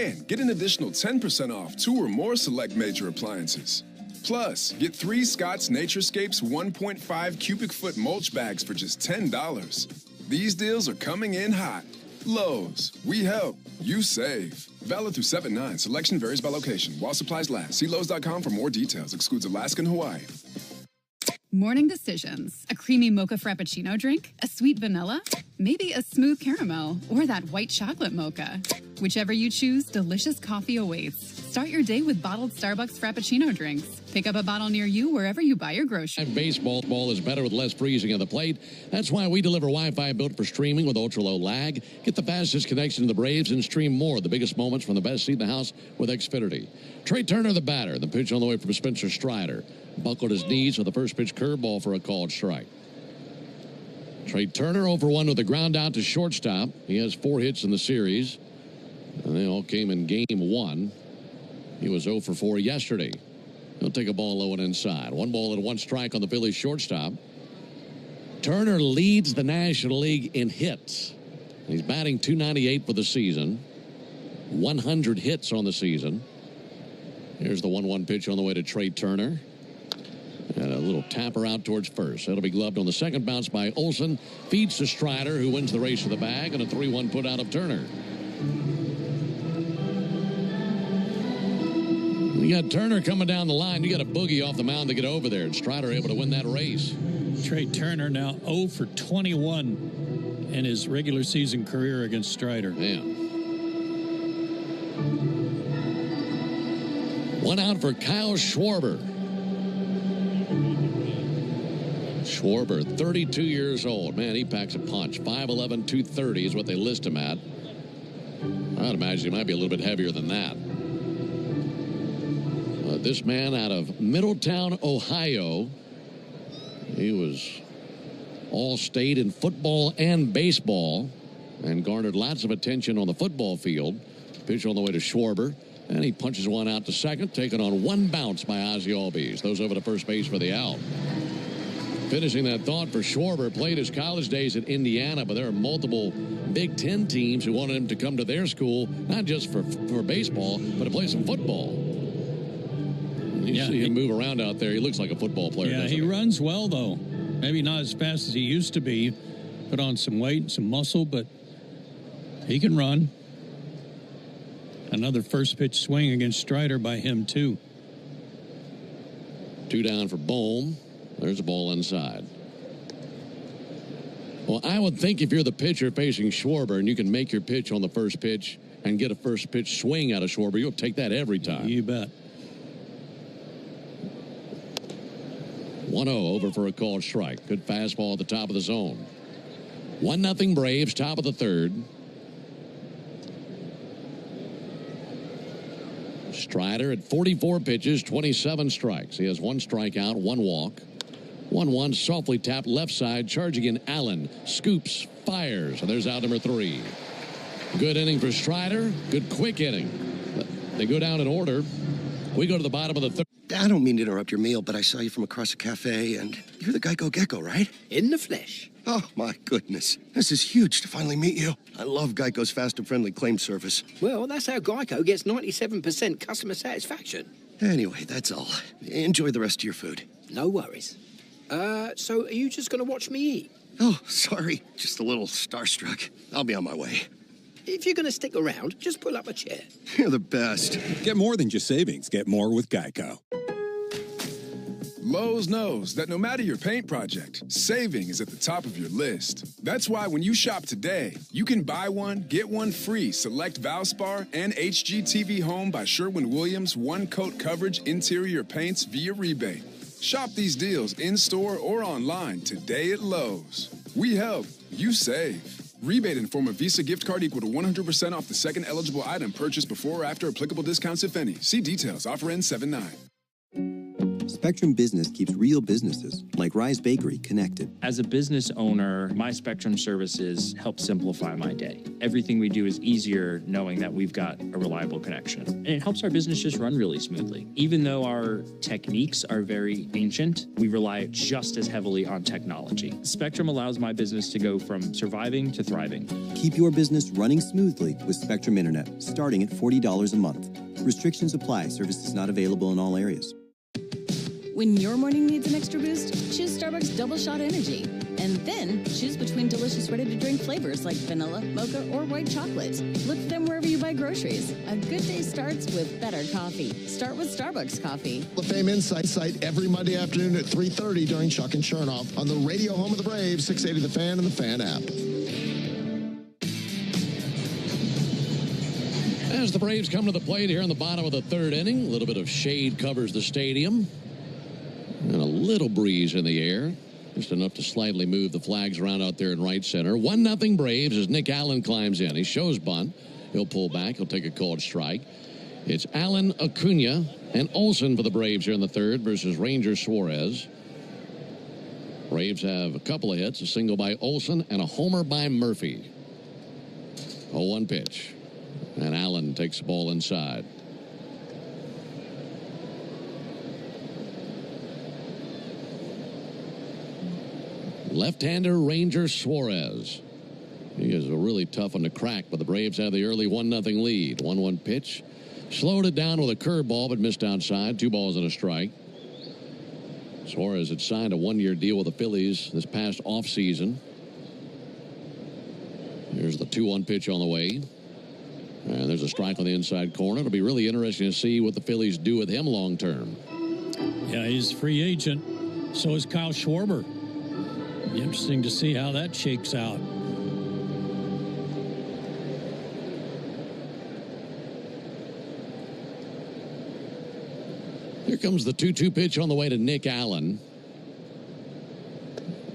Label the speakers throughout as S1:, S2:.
S1: And get an additional 10% off 2 or more select major appliances. Plus, get 3 Scott's Naturescapes 1.5 cubic foot mulch bags for just $10. These deals are coming in hot. Lowe's, we help, you save. Valid through 7/9. Selection varies by location. While supplies last. See Lowe's.com for more details. Excludes Alaska and Hawaii.
S2: Morning decisions. A creamy mocha frappuccino drink? A sweet vanilla? Maybe a smooth caramel? Or that white chocolate mocha? Whichever you choose, delicious coffee awaits. Start your day with bottled Starbucks Frappuccino drinks. Pick up a bottle near you wherever you buy your groceries.
S3: Baseball is better with less freezing of the plate. That's why we deliver Wi-Fi built for streaming with ultra-low lag. Get the fastest connection to the Braves and stream more of the biggest moments from the best seat in the house with Xfinity. Trey Turner, the batter. The pitch on the way from Spencer Strider. Buckled his knees with the first pitch curveball for a called strike. Trey Turner 0 for 1 with a ground out to shortstop. He has 4 hits in the series. And they all came in game 1. He was 0 for 4 yesterday. He'll take a ball low and inside. 1 ball and 1 strike on the Phillies shortstop. Turner leads the National League in hits. He's batting .298 for the season. 100 hits on the season. Here's the 1-1 pitch on the way to Trey Turner. And a little tapper out towards first. That'll be gloved on the second bounce by Olsen. Feeds to Strider, who wins the race to the bag, and a 3-1 put out of Turner. You got Turner coming down the line. You got a boogie off the mound to get over there, and Strider able to win that race.
S4: Trey Turner now 0 for 21 in his regular season career against Strider.
S3: Yeah. 1 out for Kyle Schwarber. Schwarber, 32 years old. Man, he packs a punch. 5'11", 230 is what they list him at. I'd imagine he might be a little bit heavier than that. This man out of Middletown, Ohio. He was all-state in football and baseball and garnered lots of attention on the football field. Pitch on the way to Schwarber. And he punches one out to second, taken on 1 bounce by Ozzie Albies. Those over to first base for the out. Finishing that thought for Schwarber, played his college days at Indiana, but there are multiple Big Ten teams who wanted him to come to their school, not just for baseball, but to play some football. You see him move around out there. He looks like a football player.
S4: Yeah, he runs well, though. Maybe not as fast as he used to be. Put on some weight and some muscle, but he can run. Another first pitch swing against Strider by him, too.
S3: 2 down for Bohm. There's a ball inside. Well, I would think if you're the pitcher facing Schwarber and you can make your pitch on the first pitch and get a first pitch swing out of Schwarber, you'll take that every time.
S4: You bet.
S3: 1-0 over for a called strike. Good fastball at the top of the zone. 1-0 Braves, top of the third. Strider at 44 pitches, 27 strikes. He has 1 strikeout, 1 walk. 1-1, softly tapped left side, charging in Allen. Scoops, fires, and there's out number 3. Good inning for Strider. Good quick inning. They go down in order. We go to the bottom of the third.
S5: I don't mean to interrupt your meal, but I saw you from across a cafe, and you're the Geico Gecko, right?
S6: In the flesh.
S5: Oh, my goodness. This is huge to finally meet you. I love Geico's fast and friendly claim service.
S6: Well, that's how Geico gets 97% customer satisfaction.
S5: Anyway, that's all. Enjoy the rest of your food.
S6: No worries. So are you just going to watch me eat?
S5: Oh, sorry. Just a little starstruck. I'll be on my way.
S6: If you're going to stick around, just pull up a chair.
S5: You're the best.
S7: Get more than just savings. Get more with Geico.
S1: Lowe's knows that no matter your paint project, saving is at the top of your list. That's why when you shop today, you can buy one, get one free select Valspar and HGTV Home by Sherwin-Williams 1-coat coverage interior paints via rebate. Shop these deals in-store or online today at Lowe's. We help, you save. Rebate in form of Visa gift card equal to 100% off the second eligible item purchased before or after applicable discounts, if any. See details. Offer ends 7/9.
S8: Spectrum Business keeps real businesses, like Rise Bakery, connected.
S9: As a business owner, my Spectrum services help simplify my day. Everything we do is easier knowing that we've got a reliable connection. And it helps our business just run really smoothly. Even though our techniques are very ancient, we rely just as heavily on technology. Spectrum allows my business to go from surviving to thriving.
S8: Keep your business running smoothly with Spectrum Internet, starting at $40 a month. Restrictions apply. Services not available in all areas.
S10: When your morning needs an extra boost, choose Starbucks Double Shot Energy. And then choose between delicious ready-to-drink flavors like vanilla, mocha, or white chocolate. Look for them wherever you buy groceries. A good day starts with better coffee. Start with Starbucks coffee.
S11: The Fame Insight every Monday afternoon at 3:30 during Chuck and Chernoff on the radio home of the Braves, 680 The Fan and the Fan app.
S3: As the Braves come to the plate here in the bottom of the third inning, a little bit of shade covers the stadium. And a little breeze in the air. Just enough to slightly move the flags around out there in right center. 1-0 Braves as Nick Allen climbs in. He shows bunt. He'll pull back. He'll take a called strike. It's Allen, Acuna, and Olsen for the Braves here in the third versus Ranger Suarez. Braves have a couple of hits, a single by Olsen and a homer by Murphy. 0-1 pitch. And Allen takes the ball inside. Left-hander Ranger Suarez. He is a really tough one to crack, but the Braves have the early 1-0 lead. 1-1 pitch. Slowed it down with a curveball, but missed outside. 2 balls and a strike. Suarez had signed a 1-year deal with the Phillies this past offseason. Here's the 2-1 pitch on the way. And there's a strike on the inside corner. It'll be really interesting to see what the Phillies do with him long term.
S4: Yeah, he's a free agent. So is Kyle Schwarber. Be interesting to see how that shakes out.
S3: Here comes the 2-2 pitch on the way to Nick Allen.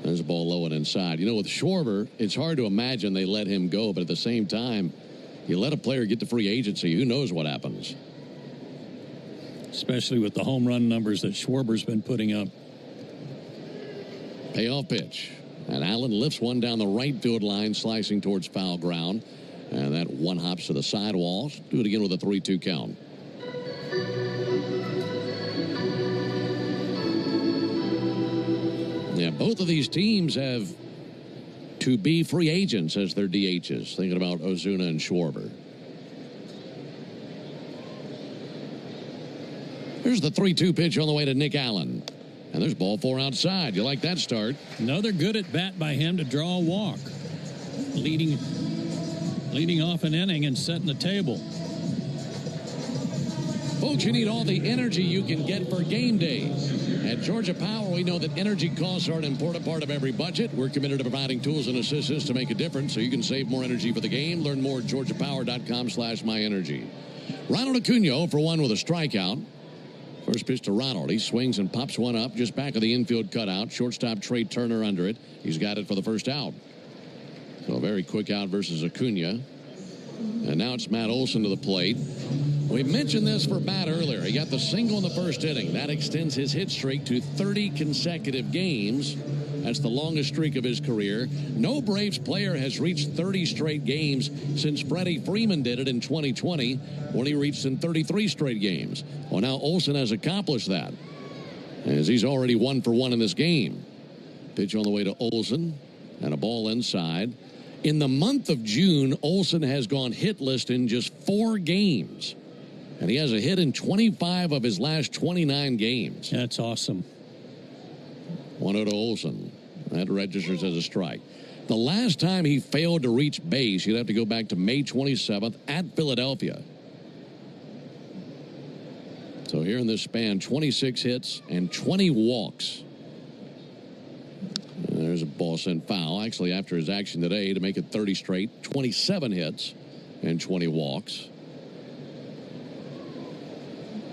S3: There's a ball low and inside. You know, with Schwarber, it's hard to imagine they let him go, but at the same time, you let a player get to free agency, who knows what happens.
S4: Especially with the home run numbers that Schwarber's been putting up.
S3: Payoff pitch. And Allen lifts one down the right field line, slicing towards foul ground. And that one hops to the sidewall. Do it again with a 3-2 count. Yeah, both of these teams have to be free agents as their DHs. Thinking about Ozuna and Schwarber. Here's the 3-2 pitch on the way to Nick Allen. And there's ball 4 outside. You like that start?
S4: Another good at bat by him to draw a walk. Leading off an inning and setting the table.
S3: Folks, you need all the energy you can get for game day. At Georgia Power, we know that energy costs are an important part of every budget. We're committed to providing tools and assistance to make a difference so you can save more energy for the game. Learn more at georgiapower.com/myenergy. Ronald Acuna 0 for 1 with a strikeout. First pitch to Ronald. He swings and pops one up just back of the infield cutout. Shortstop Trey Turner under it. He's got it for the first out. So a very quick out versus Acuna. And now it's Matt Olson to the plate. We mentioned this for Matt earlier. He got the single in the first inning. That extends his hit streak to 30 consecutive games. That's the longest streak of his career. No Braves player has reached 30 straight games since Freddie Freeman did it in 2020 when he reached in 33 straight games. Well, now Olson has accomplished that as he's already 1 for 1 in this game. Pitch on the way to Olson and a ball inside. In the month of June, Olson has gone hitless in just 4 games. And he has a hit in 25 of his last 29 games.
S4: That's awesome.
S3: 1-0 to Olson. That registers as a strike. The last time he failed to reach base, you'd have to go back to May 27th at Philadelphia. So here in this span, 26 hits and 20 walks. And there's a ball sent foul. Actually, after his action today, to make it 30 straight, 27 hits and 20 walks.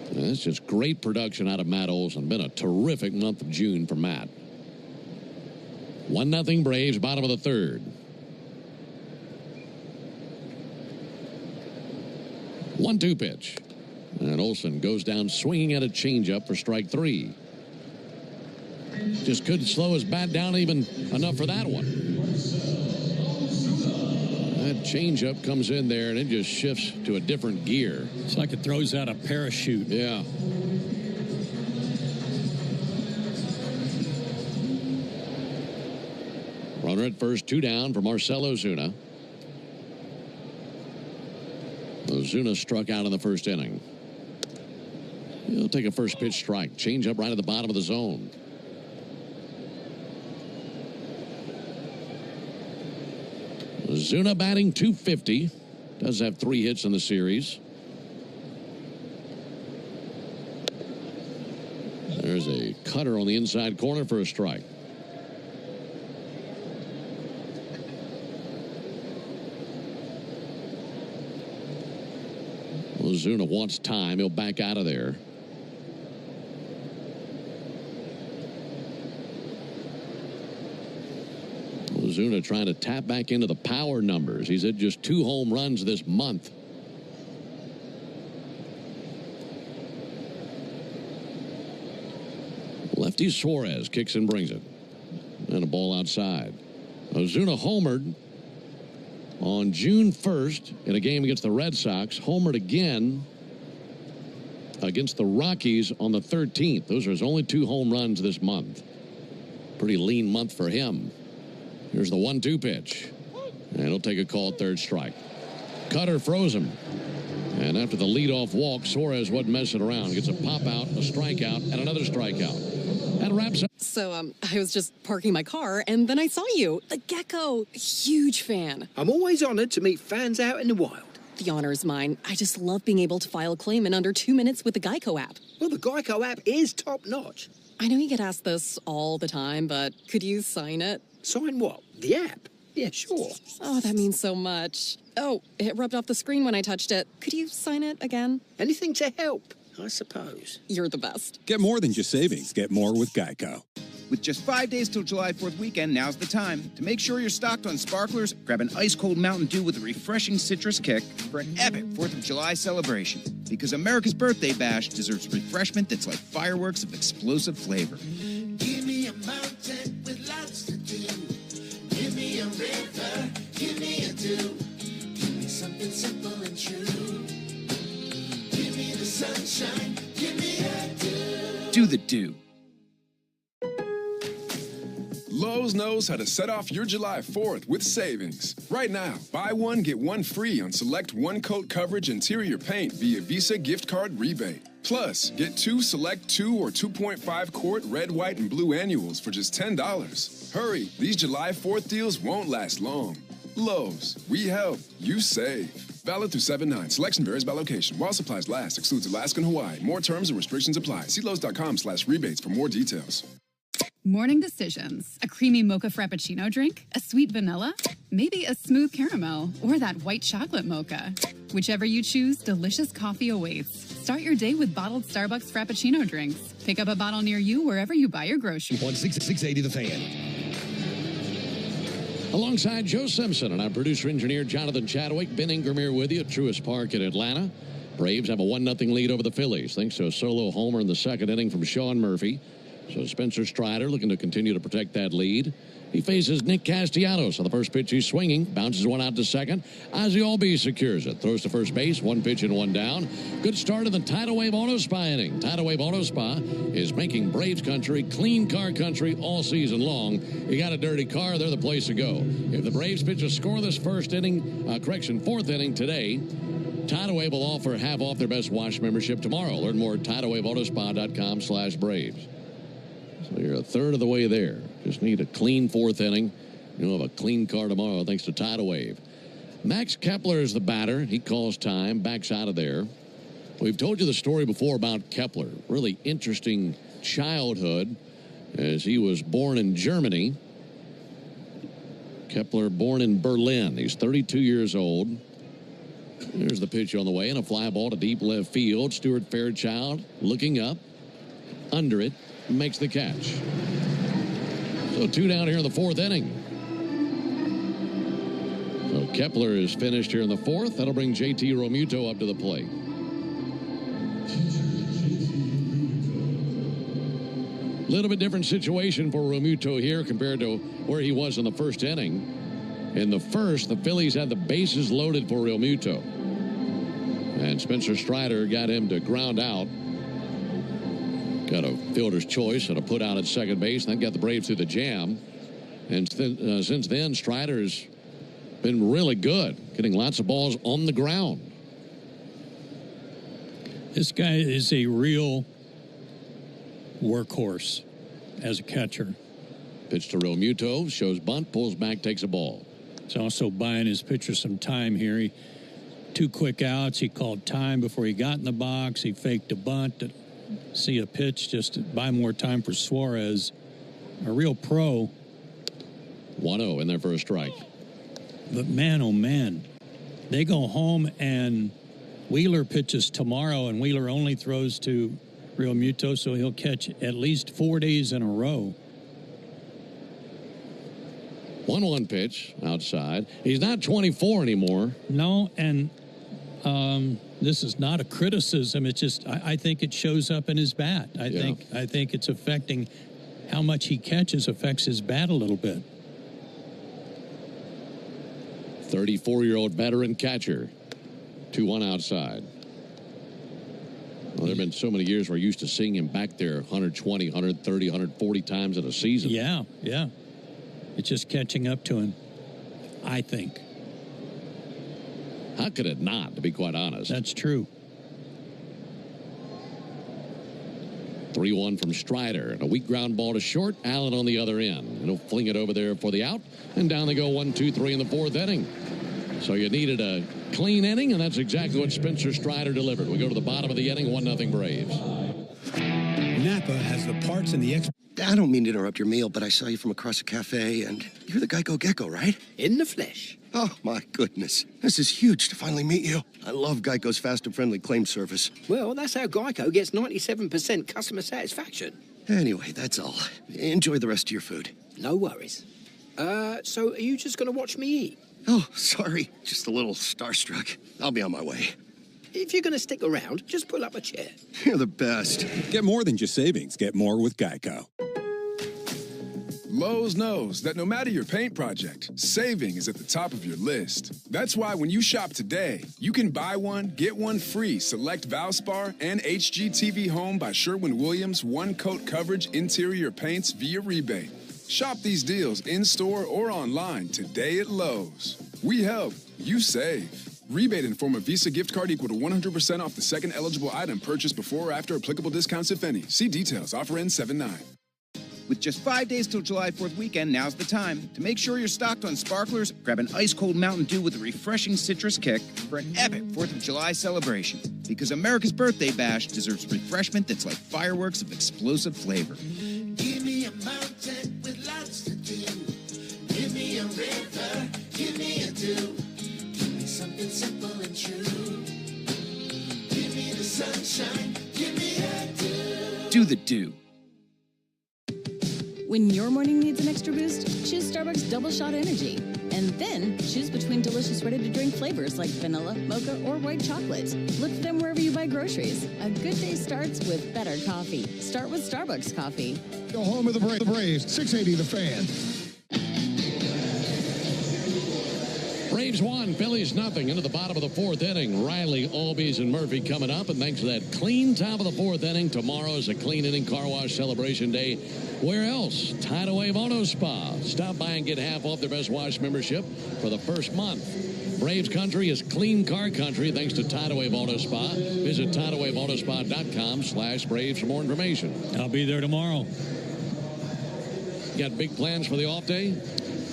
S3: And that's just great production out of Matt Olson. Been a terrific month of June for Matt. 1-0 Braves, bottom of the third. 1-2 pitch. And Olson goes down swinging at a changeup for strike 3. Just couldn't slow his bat down even enough for that one. That changeup comes in there, and it just shifts to a different gear.
S4: It's like it throws out a parachute.
S3: Yeah. Runner at first, 2 down for Marcell Ozuna. Ozuna struck out in the first inning. He'll take a first pitch strike. Change up right at the bottom of the zone. Ozuna batting .250. Does have 3 hits in the series. There's a cutter on the inside corner for a strike. Ozuna wants time. He'll back out of there. Ozuna trying to tap back into the power numbers. He's had just 2 home runs this month. Lefty Suarez kicks and brings it. And a ball outside. Ozuna homered on June 1st in a game against the Red Sox. Homered again against the Rockies on the 13th. Those are his only 2 home runs this month. Pretty lean month for him. Here's the 1-2 pitch. And he'll take a call at third strike. Cutter froze him. And after the leadoff walk, Suarez wasn't messing around. Gets a pop out, a strikeout, and another strikeout. That wraps up.
S12: So, I was just parking my car, and then I saw you. The gecko. Huge fan.
S6: I'm always honored to meet fans out in the wild.
S12: The honor is mine. I just love being able to file a claim in under 2 minutes with the Geico app.
S6: Well, the Geico app is top-notch.
S12: I know you get asked this all the time, but could you sign it?
S6: Sign what? The app? Yeah, sure.
S12: Oh, that means so much. Oh, it rubbed off the screen when I touched it. Could you sign it again?
S6: Anything to help, I suppose.
S12: You're the best.
S7: Get more than just savings. Get more with Geico.
S13: With just 5 days till July 4th weekend, now's the time. To make sure you're stocked on sparklers, grab an ice-cold Mountain Dew with a refreshing citrus kick for an epic 4th of July celebration. Because America's Birthday Bash deserves refreshment that's like fireworks of explosive flavor.
S14: Give me a mountain with lots to do. Give me a river, give me a dew. Give me something simple and true. Give me the sunshine, give me a dew.
S13: Do the dew.
S1: Lowe's knows how to set off your July 4th with savings. Right now, buy one, get one free on select one-coat coverage interior paint via Visa gift card rebate. Plus, get 2 select 2 or 2.5 quart red, white, and blue annuals for just $10. Hurry, these July 4th deals won't last long. Lowe's, we help, you save. Valid through 7/9. Selection varies by location. While supplies last, excludes Alaska and Hawaii. More terms and restrictions apply. See Lowe's.com/rebates for more details.
S2: Morning decisions. A creamy mocha frappuccino drink? A sweet vanilla? Maybe a smooth caramel? Or that white chocolate mocha? Whichever you choose, delicious coffee awaits. Start your day with bottled Starbucks Frappuccino drinks. Pick up a bottle near you wherever you buy your groceries.
S15: 680 The Fan.
S3: Alongside Joe Simpson and our producer-engineer Jonathan Chadwick, Ben Ingram here with you at Truist Park in Atlanta. Braves have a 1-0 lead over the Phillies thanks to a solo homer in the second inning from Sean Murphy. So Spencer Strider looking to continue to protect that lead. He faces Nick Castellanos on the first pitch. He's swinging, bounces one out to second. Ozzie Albies secures it, throws to first base, 1 pitch and 1 down. Good start in the Tidal Wave Auto Spa inning. Tidal Wave Auto Spa is making Braves country clean car country all season long. You got a dirty car, they're the place to go. If the Braves pitch a scoreless fourth inning today, Tidal Wave will offer half off their best wash membership tomorrow. Learn more at TidalWaveAutospa.com/Braves. So you're a third of the way there. Just need a clean 4th inning. You'll have a clean car tomorrow thanks to Tidal Wave. Max Kepler is the batter. He calls time, backs out of there. We've told you the story before about Kepler. Really interesting childhood as he was born in Germany. Kepler born in Berlin. He's 32 years old. There's the pitch on the way and a fly ball to deep left field. Stuart Fairchild looking up. Under it. Makes the catch. So 2 down here in the 4th inning. So Kepler is finished here in the 4th. That'll bring JT Realmuto up to the plate. Little bit different situation for Realmuto here compared to where he was in the first inning. In the first, the Phillies had the bases loaded for Realmuto. And Spencer Strider got him to ground out. Got a fielder's choice and a put out at second base, and then got the Braves through the jam. And since then, Strider's been really good, getting lots of balls on the ground.
S4: This guy is a real workhorse as a catcher.
S3: Pitch to Realmuto, shows bunt, pulls back, takes a ball.
S4: He's also buying his pitcher some time here. 2 quick outs. He called time before he got in the box. He faked a bunt to see a pitch just to buy more time for Suarez. A real pro.
S3: 1-0 in their first strike.
S4: But man, oh man, they go home and Wheeler pitches tomorrow, and Wheeler only throws to Realmuto, so he'll catch at least 4 days in a row.
S3: 1-1 pitch outside. He's not 24 anymore.
S4: No, and this is not a criticism. It's just I think it shows up in his bat. I think it's affecting how much he catches affects his bat a little bit.
S3: 34-year-old veteran catcher. 2-1 outside. Well, there have been so many years where we're used to seeing him back there 120, 130, 140 times in a season.
S4: Yeah. It's just catching up to him, I think.
S3: How could it not, to be quite honest?
S4: That's true.
S3: 3-1 from Strider. And a weak ground ball to short. Allen on the other end. And he'll fling it over there for the out. And down they go 1-2-3 in the fourth inning. So you needed a clean inning, and that's exactly what Spencer Strider delivered. We go to the bottom of the inning, 1-0 Braves.
S15: Napa has the parts and the
S5: I don't mean to interrupt your meal, but I saw you from across a cafe, and you're the Geico Gecko, right?
S6: In the flesh.
S5: Oh, my goodness. This is huge to finally meet you. I love Geico's fast and friendly claim service.
S6: Well, that's how Geico gets 97% customer satisfaction.
S5: Anyway, that's all. Enjoy the rest of your food.
S6: No worries. So are you just going to watch me eat?
S5: Oh, sorry. Just a little starstruck. I'll be on my way.
S6: If you're going to stick around, just pull up a chair.
S5: You're the best.
S7: Get more than just savings. Get more with Geico.
S1: Lowe's knows that no matter your paint project, saving is at the top of your list. That's why when you shop today, you can buy one, get one free select Valspar and HGTV Home by Sherwin-Williams one-coat coverage interior paints via rebate. Shop these deals in-store or online today at Lowe's. We help, you save. Rebate in form of Visa gift card equal to 100% off the second eligible item purchased before or after applicable discounts, if any. See details. Offer ends 7/9.
S13: With just 5 days till July 4th weekend, now's the time. To make sure you're stocked on sparklers, grab an ice-cold Mountain Dew with a refreshing citrus kick for an epic 4th of July celebration. Because America's Birthday Bash deserves refreshment that's like fireworks of explosive flavor.
S14: Give me a mountain with lots to do. Give me a river. Give me a dew. Give me something simple and true. Give me the sunshine. Give me a dew.
S13: Do the dew.
S10: When your morning needs an extra boost, choose Starbucks Double Shot Energy. And then choose between delicious ready-to-drink flavors like vanilla, mocha, or white chocolate. Look for them wherever you buy groceries. A good day starts with better coffee. Start with Starbucks coffee.
S11: Go home of the Braves, 680 The Fan.
S3: Braves 1, Phillies nothing. Into the bottom of the fourth inning. Riley, Albies, and Murphy coming up. And thanks to that clean top of the fourth inning, tomorrow is a clean inning car wash celebration day. Where else? Tidal Wave Auto Spa. Stop by and get half off their Best Wash membership for the first month. Braves country is clean car country thanks to Tidal Wave Auto Spa. Visit TidalWaveAutoSpa.com/Braves for more information.
S4: I'll be there tomorrow.
S3: Got big plans for the off day?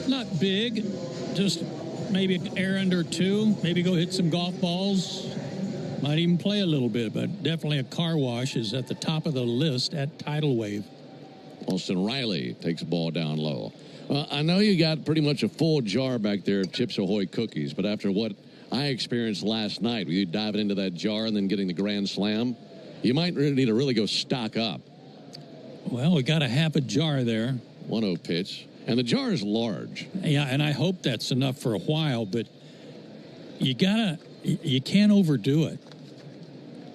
S4: Not big, just maybe an errand or two, maybe go hit some golf balls, might even play a little bit, but definitely a car wash is at the top of the list at Tidal Wave.
S3: Austin Riley takes the ball down low. I know you got pretty much a full jar back there of Chips Ahoy cookies, but after what I experienced last night, with you diving into that jar and then getting the grand slam, you might need to really go stock up.
S4: Well, we got a half a jar there.
S3: 1-0 pitch. And the jar is large.
S4: Yeah, and I hope that's enough for a while, but you can't overdo it.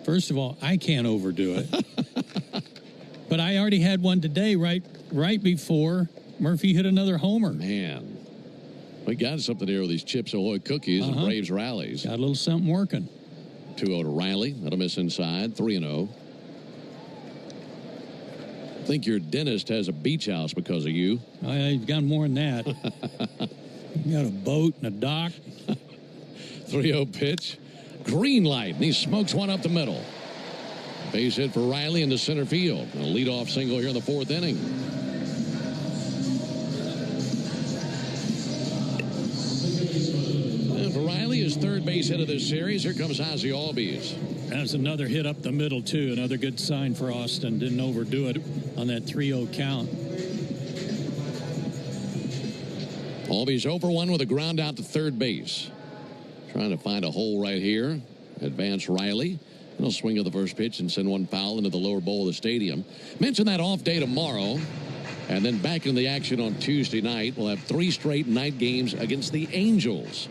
S4: First of all, I can't overdo it. But I already had one today right before Murphy hit another homer.
S3: Man, we got something here with these Chips Ahoy cookies and Braves rallies.
S4: Got a little something working.
S3: 2-0 to Riley. That'll miss inside. 3-0. I think your dentist has a beach house because of you.
S4: I've got more than that. You got a boat and a dock.
S3: 3-0 pitch. Green light, and he smokes one up the middle. Base hit for Riley into center field. A leadoff single here in the 4th inning. And for Riley, his 3rd base hit of this series. Here comes Ozzie Albies.
S4: That's another hit up the middle, too. Another good sign for Austin. Didn't overdo it on that 3-0 count.
S3: Albies 0 for 1 with a ground out to 3rd base. Trying to find a hole right here. Advance Riley. And he'll swing at the first pitch and send one foul into the lower bowl of the stadium. Mention that off day tomorrow. And then back in the action on Tuesday night. We'll have 3 straight night games against the Angels.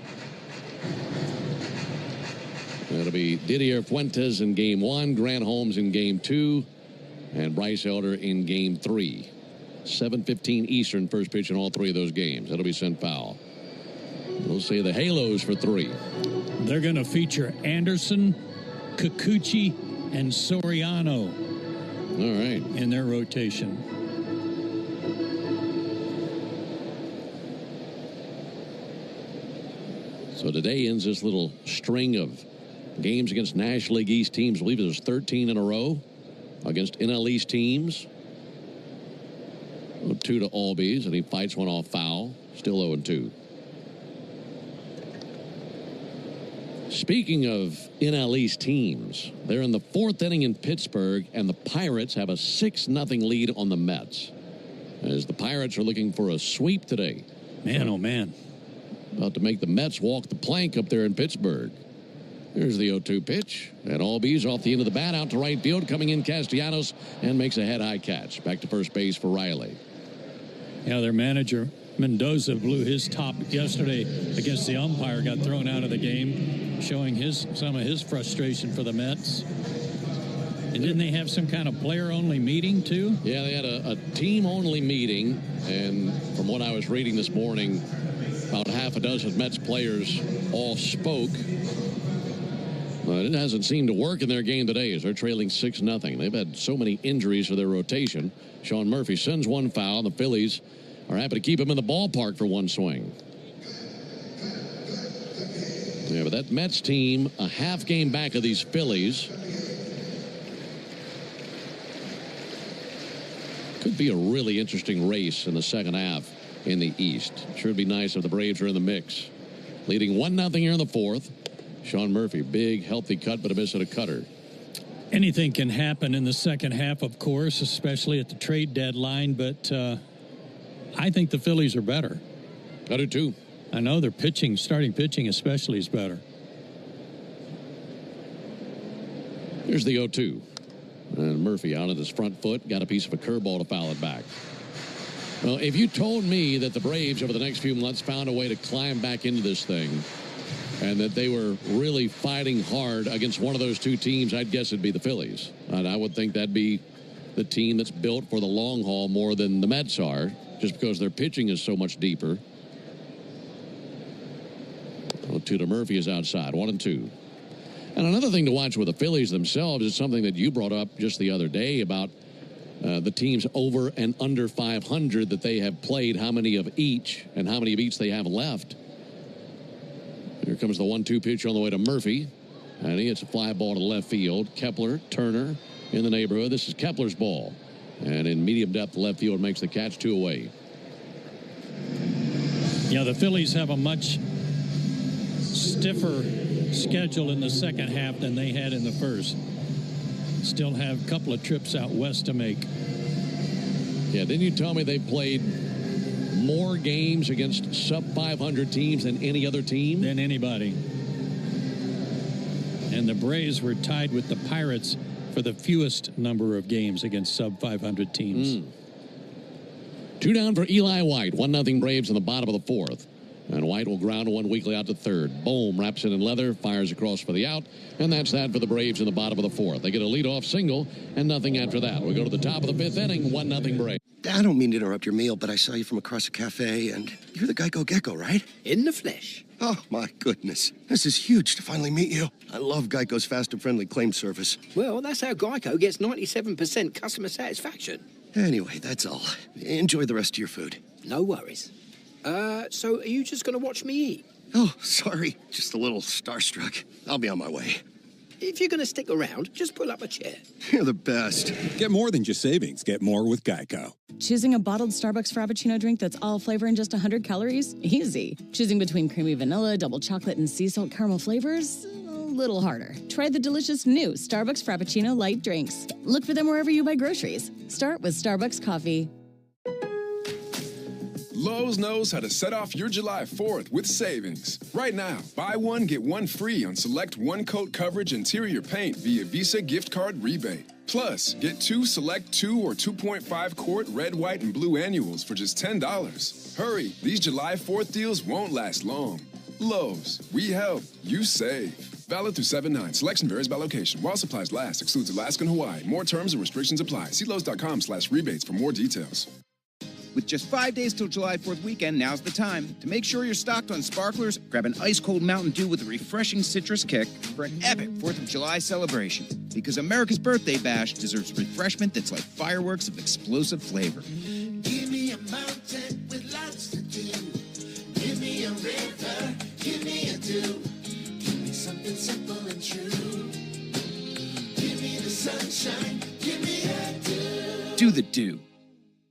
S3: That'll be Didier Fuentes in Game 1, Grant Holmes in Game 2, and Bryce Elder in Game 3. 7:15 Eastern, first pitch in all 3 of those games. That'll be sent foul. We'll see the Halos for 3.
S4: They're going to feature Anderson, Kikuchi, and Soriano.
S3: All right.
S4: In their rotation.
S3: So today ends this little string of games against National League East teams. I believe it was 13 in a row against NL East teams. 2 to Albies, and he fights one off foul. Still 0-2. Speaking of NL East teams, they're in the 4th inning in Pittsburgh, and the Pirates have a 6-0 lead on the Mets. As the Pirates are looking for a sweep today.
S4: Man, oh man.
S3: About to make the Mets walk the plank up there in Pittsburgh. Here's the 0-2 pitch. And Albies off the end of the bat out to right field. Coming in Castellanos and makes a head-high catch. Back to first base for Riley.
S4: Yeah, their manager, Mendoza, blew his top yesterday against the umpire. Got thrown out of the game, showing some of his frustration for the Mets. And didn't they have some kind of player-only meeting, too?
S3: Yeah, they had a team-only meeting. And from what I was reading this morning, about half a dozen Mets players all spoke. But it hasn't seemed to work in their game today as they're trailing 6-0. They've had so many injuries to their rotation. Sean Murphy sends one foul, and the Phillies are happy to keep him in the ballpark for one swing. Yeah, but that Mets team, a half game back of these Phillies. Could be a really interesting race in the second half in the East. Sure would be nice if the Braves are in the mix. Leading 1-0 here in the 4th. Sean Murphy, big, healthy cut, but a miss at a cutter.
S4: Anything can happen in the second half, of course, especially at the trade deadline, but I think the Phillies are better.
S3: I do, too.
S4: I know their pitching, starting pitching especially, is better.
S3: Here's the 0-2. And Murphy out at his front foot, got a piece of a curveball to foul it back. Well, if you told me that the Braves over the next few months found a way to climb back into this thing and that they were really fighting hard against one of those 2 teams, I'd guess it'd be the Phillies. And I would think that'd be the team that's built for the long haul more than the Mets are, just because their pitching is so much deeper. 0-2 to Murphy is outside, 1-2. And another thing to watch with the Phillies themselves is something that you brought up just the other day about the teams over and under 500 that they have played, how many of each, and how many of each they have left. Here comes the 1-2 pitch on the way to Murphy, and he hits a fly ball to left field. Kepler, Turner in the neighborhood. This is Kepler's ball, and in medium depth left field makes the catch, 2 away.
S4: Yeah, the Phillies have a much stiffer schedule in the second half than they had in the first. Still have a couple of trips out west to make.
S3: Yeah, didn't you tell me they played more games against sub-500 teams than any other team?
S4: Than anybody. And the Braves were tied with the Pirates for the fewest number of games against sub-500 teams.
S3: 2 down for Eli White. 1-0 Braves in the bottom of the 4th. And White will ground one weakly out to third. Bohm wraps it in leather, fires across for the out, and that's that for the Braves in the bottom of the fourth. They get a leadoff single and nothing after that. We go to the top of the fifth inning, 1-0 Braves.
S5: I don't mean to interrupt your meal, but I saw you from across a cafe, and you're the Geico Gecko, right?
S6: In the flesh.
S5: Oh, my goodness. This is huge to finally meet you. I love Geico's fast and friendly claim service.
S6: Well, that's how Geico gets 97% customer satisfaction.
S5: Anyway, that's all. Enjoy the rest of your food.
S6: No worries. So are you just going to watch me eat?
S5: Oh, sorry. Just a little starstruck. I'll be on my way.
S6: If you're going to stick around, just pull up a chair.
S5: You're the best.
S7: Get more than just savings. Get more with Geico.
S10: Choosing a bottled Starbucks Frappuccino drink that's all flavor and just 100 calories? Easy. Choosing between creamy vanilla, double chocolate, and sea salt caramel flavors? A little harder. Try the delicious new Starbucks Frappuccino light drinks. Look for them wherever you buy groceries. Start with Starbucks coffee.
S1: Lowe's knows how to set off your July 4th with savings. Right now, buy one, get one free on select one-coat coverage interior paint via Visa gift card rebate. Plus, get two select 2 or 2.5 quart red, white, and blue annuals for just $10. Hurry, these July 4th deals won't last long. Lowe's, we help, you save. Valid through 7/9. Selection varies by location. While supplies last, excludes Alaska and Hawaii. More terms and restrictions apply. See Lowe's.com/rebates for more details.
S13: With just 5 days till July 4th weekend, now's the time. To make sure you're stocked on sparklers, grab an ice-cold Mountain Dew with a refreshing citrus kick for an epic 4th of July celebration. Because America's birthday bash deserves refreshment that's like fireworks of explosive flavor.
S14: Give me a mountain with lots to do. Give me a river, give me a dew. Give me something simple and true. Give me the sunshine, give me a dew.
S13: Do the dew.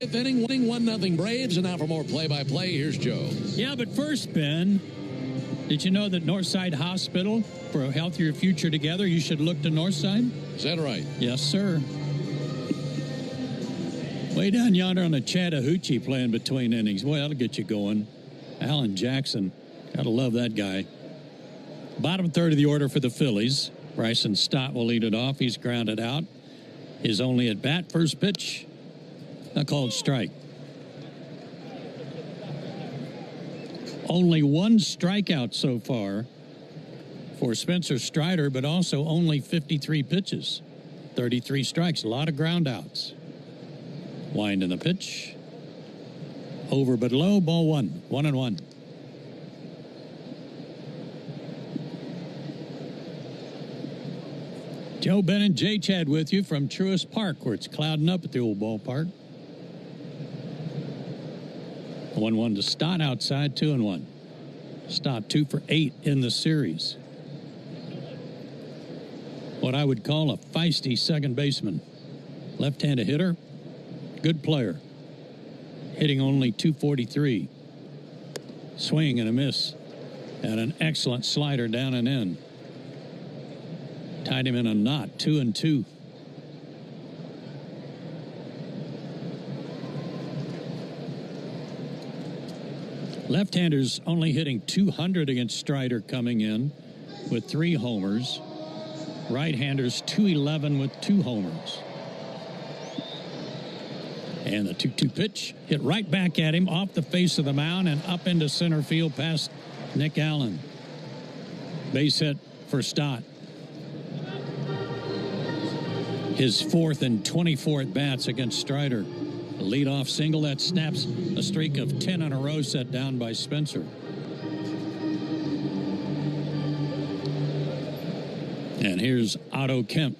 S3: Fifth inning, winning 1-0 Braves, and now for more play-by-play, here's Joe.
S4: Yeah, but first, Ben, did you know that Northside Hospital, for a healthier future together, you should look to Northside?
S3: Is that right?
S4: Yes, sir. Way down yonder on the Chattahoochee playing between innings. Boy, that'll get you going. Alan Jackson, gotta love that guy. Bottom third of the order for the Phillies. Bryson Stott will lead it off. He's grounded out. His only at bat, first pitch. A called strike. Only one strikeout so far for Spencer Strider, but also only 53 pitches. 33 strikes, a lot of groundouts. Wind in the pitch. Over but low, ball one. 1-1. Joe Bennett, Jay Chad with you from Truist Park, where it's clouding up at the old ballpark. 1-1 to Stott outside, 2-1. Stott 2 for 8 in the series. What I would call a feisty second baseman. Left-handed hitter, good player. Hitting only .243. Swing and a miss. And an excellent slider down and in. Tied him in a knot, 2-2. Left-handers only hitting .200 against Strider coming in with 3 homers. Right-handers .211 with 2 homers. And the 2-2 pitch hit right back at him off the face of the mound and up into center field past Nick Allen. Base hit for Stott. His 4th and 24 at-bats against Strider. A leadoff single that snaps a streak of 10 in a row set down by Spencer. And here's Otto Kemp.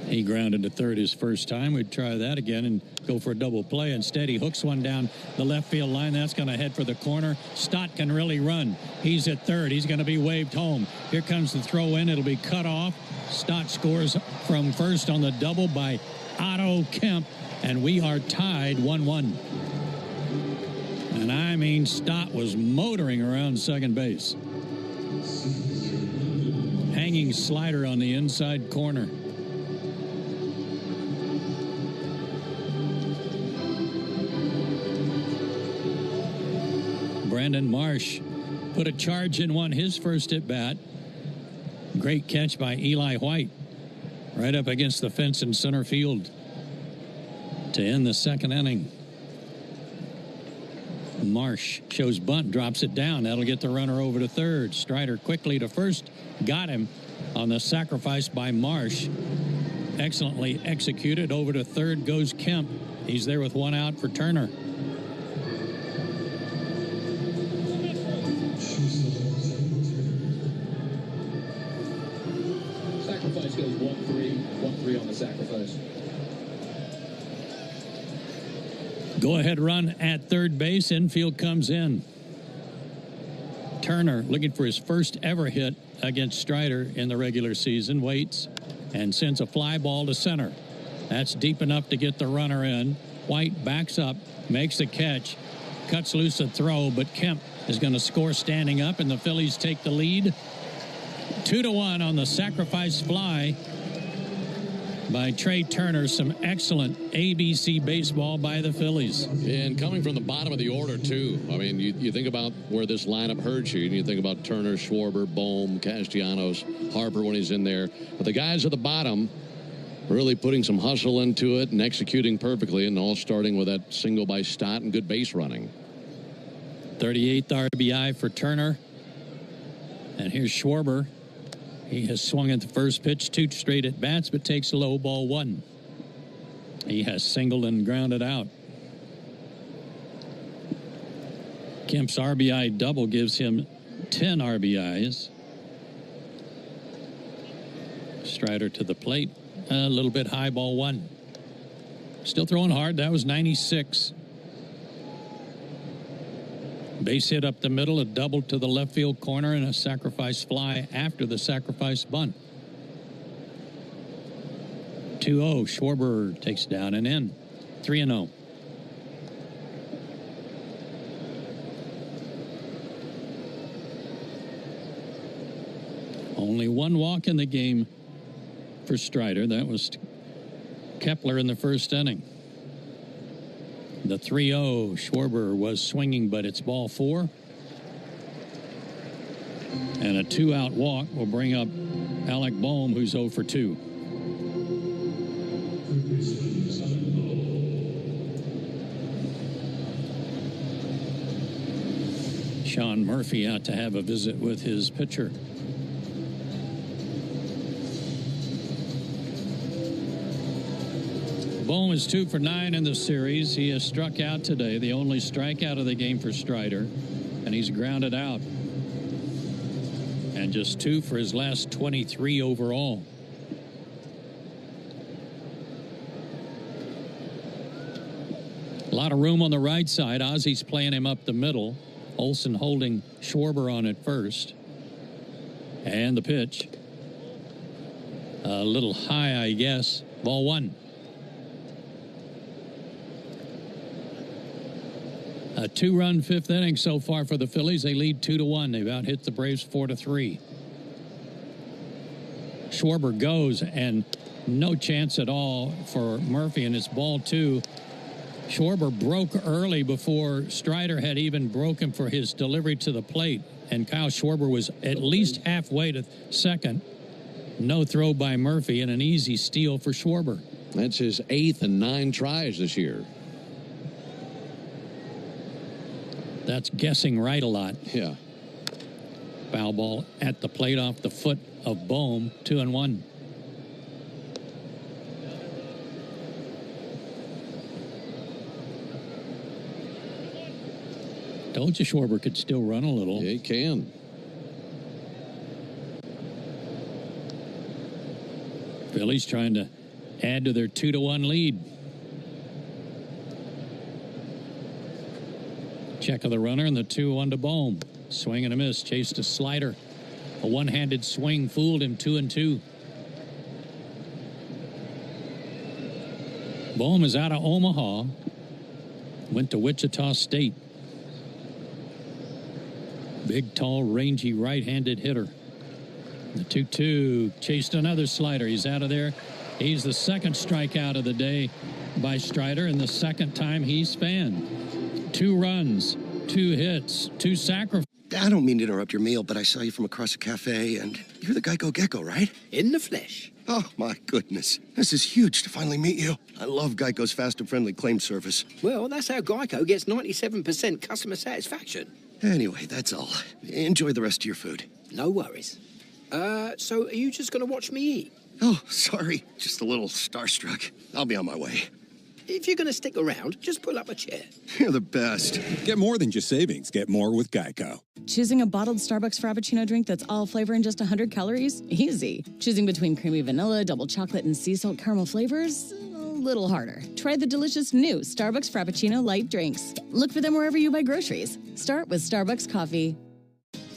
S4: He grounded to third his first time. We'd try that again and go for a double play. Instead, he hooks one down the left field line. That's going to head for the corner. Stott can really run. He's at third. He's going to be waved home. Here comes the throw in. It'll be cut off. Stott scores from first on the double by Otto Kemp. And we are tied 1-1. And I mean, Stott was motoring around second base. Hanging slider on the inside corner. Brandon Marsh put a charge in one his first at bat. Great catch by Eli White. Right up against the fence in center field to end the second inning. Marsh shows bunt, drops it down. That'll get the runner over to third. Strider quickly to first. Got him on the sacrifice by Marsh. Excellently executed. Over to third goes Kemp. He's there with one out for Turner.
S3: Sacrifice goes 1-3. 1-3 on the sacrifice.
S4: Go-ahead run at third base. Infield comes in. Turner looking for his first ever hit against Strider in the regular season. Waits and sends a fly ball to center. That's deep enough to get the runner in. White backs up, makes the catch, cuts loose a throw, but Kemp is going to score standing up, and the Phillies take the lead. 2-1 on the sacrifice fly by Trey Turner. Some excellent ABC baseball by the Phillies.
S3: And coming from the bottom of the order, too. I mean, you think about where this lineup hurts you, and you think about Turner, Schwarber, Bohm, Castellanos, Harper when he's in there. But the guys at the bottom really putting some hustle into it and executing perfectly, and all starting with that single by Stott and good base running.
S4: 38th RBI for Turner. And here's Schwarber. He has swung at the first pitch, 2 straight at bats, but takes a low ball 1. He has singled and grounded out. Kemp's RBI double gives him 10 RBIs. Strider to the plate. A little bit high, ball 1. Still throwing hard. That was 96. Base hit up the middle, a double to the left field corner, and a sacrifice fly after the sacrifice bunt. 2-0. Schwarber takes down and in. 3-0. Only one walk in the game for Strider. That was Kepler in the first inning. The 3-0, Schwarber was swinging, but it's ball 4. And a 2-out walk will bring up Alec Bohm, who's 0 for 2. Sean Murphy out to have a visit with his pitcher. Bohm is 2 for 9 in the series. He has struck out today, the only strikeout of the game for Strider, and he's grounded out. And just 2 for his last 23 overall. A lot of room on the right side. Ozzy's playing him up the middle. Olsen holding Schwarber on at first. And the pitch. A little high, I guess. Ball 1. A 2-run 5th inning so far for the Phillies. They lead 2-1. They've out-hit the Braves 4-3. Schwarber goes, and no chance at all for Murphy, and it's ball 2. Schwarber broke early before Strider had even broken for his delivery to the plate, and Kyle Schwarber was at least halfway to second. No throw by Murphy, and an easy steal for Schwarber.
S3: That's his 8th and 9 tries this year.
S4: That's guessing right a lot.
S3: Yeah.
S4: Foul ball at the plate off the foot of Bohm. 2-1. Told you Schwarber could still run a little.
S3: Yeah, he can.
S4: Phillies trying to add to their 2-1 lead. Check of the runner and the 2-1 to Bohm. Swing and a miss. Chased a slider. A one-handed swing fooled him. 2-2. Bohm is out of Omaha. Went to Wichita State. Big, tall, rangy right-handed hitter. The 2-2 chased another slider. He's out of there. He's the second strikeout of the day by Strider, and the second time he's fanned. 2 runs, 2 hits, 2 sacrifices.
S5: I don't mean to interrupt your meal, but I saw you from across a cafe, and you're the Geico Gecko, right?
S6: In the flesh.
S5: Oh, my goodness. This is huge to finally meet you. I love Geico's fast and friendly claim service.
S6: Well, that's how Geico gets 97% customer satisfaction.
S5: Anyway, that's all. Enjoy the rest of your food.
S6: No worries. So are you just going to watch me eat?
S5: Oh, sorry. Just a little starstruck. I'll be on my way.
S6: If you're going to stick around, just pull up a chair.
S5: You're the best.
S7: Get more than just savings. Get more with Geico.
S10: Choosing a bottled Starbucks Frappuccino drink that's all flavor and just 100 calories? Easy. Choosing between creamy vanilla, double chocolate, and sea salt caramel flavors? A little harder. Try the delicious new Starbucks Frappuccino light drinks. Look for them wherever you buy groceries. Start with Starbucks coffee.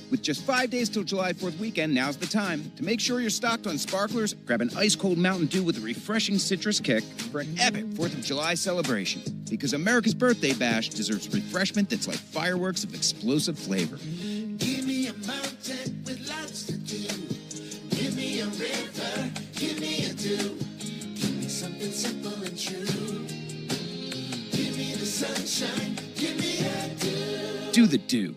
S13: With just 5 days till July 4th weekend, now's the time. To make sure you're stocked on sparklers, grab an ice-cold Mountain Dew with a refreshing citrus kick for an epic 4th of July celebration. Because America's birthday bash deserves refreshment that's like fireworks of explosive flavor.
S14: Give me a mountain with lots to do. Give me a river, give me a dew. Give me something simple and true. Give me the sunshine, give me a dew.
S13: Do the dew.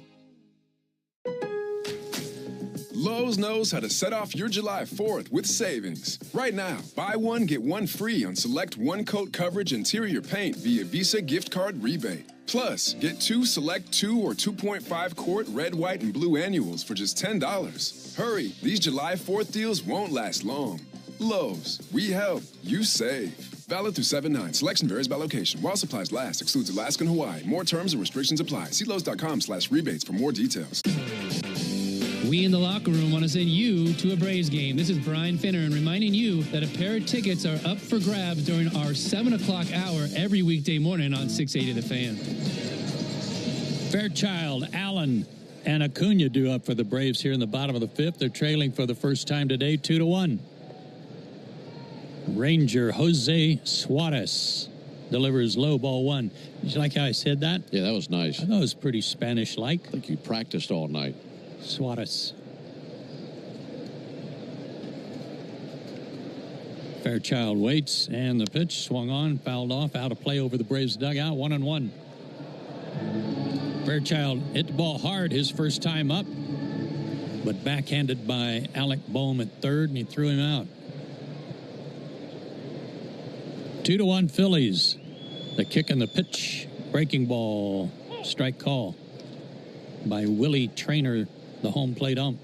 S1: Lowe's knows how to set off your July 4th with savings. Right now, buy one, get one free on select one-coat coverage interior paint via Visa gift card rebate. Plus, get two select 2 or 2.5 quart red, white, and blue annuals for just $10. Hurry, these July 4th deals won't last long. Lowe's, we help, you save. Valid through 7/9. Selection varies by location. While supplies last, excludes Alaska and Hawaii. More terms and restrictions apply. See Lowe's.com/rebates for more details.
S16: We in the locker room want to send you to a Braves game. This is Brian Finner, and reminding you that a pair of tickets are up for grabs during our 7 o'clock hour every weekday morning on 680 The Fan.
S4: Fairchild, Allen, and Acuna due up for the Braves here in the bottom of the fifth. They're trailing for the first time today, 2-1. Ranger Jose Suarez delivers low, ball one. Did you like how I said that?
S3: Yeah, that was nice.
S4: I thought it was pretty Spanish-like.
S3: I think you practiced all night.
S4: Suarez. Fairchild waits, and the pitch swung on, fouled off, out of play over the Braves dugout, 1-1. Fairchild hit the ball hard his first time up, but backhanded by Alec Boehm at third, and he threw him out. 2-1 Phillies. The kick and the pitch, breaking ball, strike call by Willie Traynor, the home plate ump.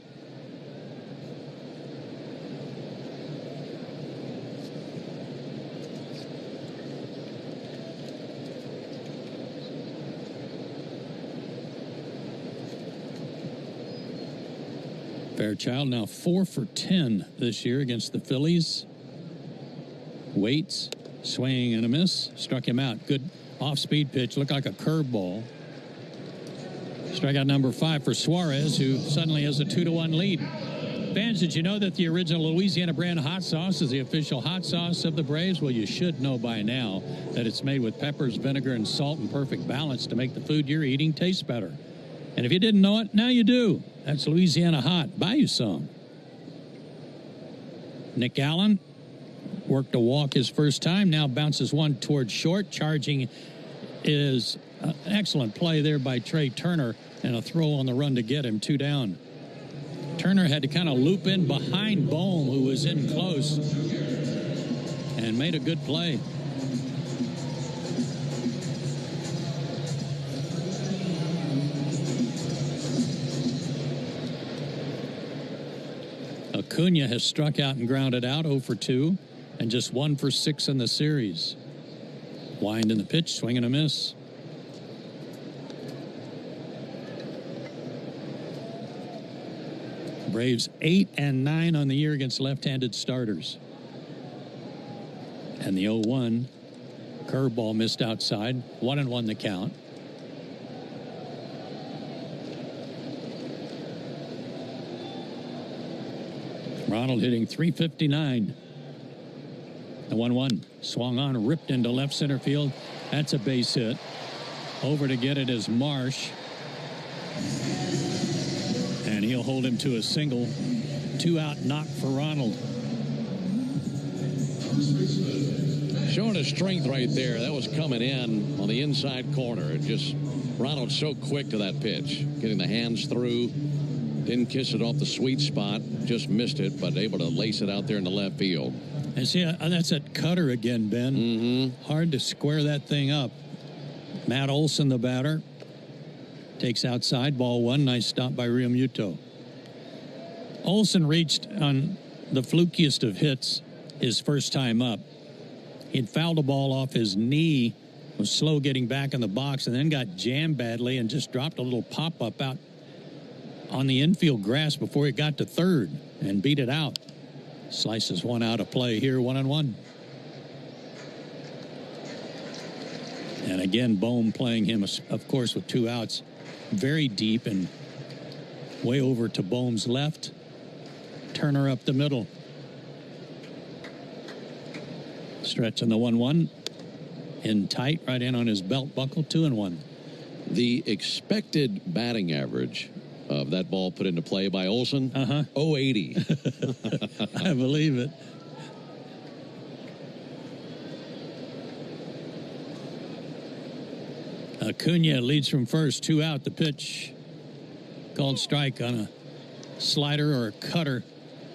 S4: Fairchild now 4 for 10 this year against the Phillies. Waits, swing and a miss, struck him out. Good off-speed pitch, looked like a curveball. Strikeout number 5 for Suarez, who suddenly has a 2-1 lead. Fans, did you know that the original Louisiana brand hot sauce is the official hot sauce of the Braves? Well, you should know by now that it's made with peppers, vinegar, and salt in perfect balance to make the food you're eating taste better. And if you didn't know it, now you do. That's Louisiana Hot. Buy you some. Nick Allen worked a walk his first time, now bounces one towards short. Charging is an excellent play there by Trey Turner, and a throw on the run to get him, 2 down. Turner had to kind of loop in behind Boehm, who was in close, and made a good play. Acuna has struck out and grounded out, 0 for 2, and just 1 for 6 in the series. Wind in the pitch, swing and a miss. Braves 8-9 on the year against left-handed starters. And the 0-1 curveball missed outside. 1-1 the count. Ronald hitting .359. The 1-1 swung on, ripped into left center field. That's a base hit. Over to get it is Marsh. And he'll hold him to a single. 2-out knock for Ronald.
S3: Showing his strength right there. That was coming in on the inside corner. It just, Ronald's so quick to that pitch. Getting the hands through. Didn't kiss it off the sweet spot, just missed it, but able to lace it out there in the left field.
S4: And see, that's that cutter again, Ben.
S3: Mm-hmm.
S4: Hard to square that thing up. Matt Olson, the batter, takes outside, ball one. Nice stop by Realmuto. Olson reached on the flukiest of hits his first time up. He'd fouled a ball off his knee, was slow getting back in the box, and then got jammed badly and just dropped a little pop-up out on the infield grass before it got to third and beat it out. Slices one out of play here, 1-1. And again, Bohm playing him, of course, with 2 outs. Very deep and way over to Bohm's left. Turner up the middle. Stretching the 1-1. In tight, right in on his belt buckle, 2-1.
S3: The expected batting average of that ball put into play by Olson, 080.
S4: I believe it. Acuna leads from first, 2 out. The pitch called strike on a slider or a cutter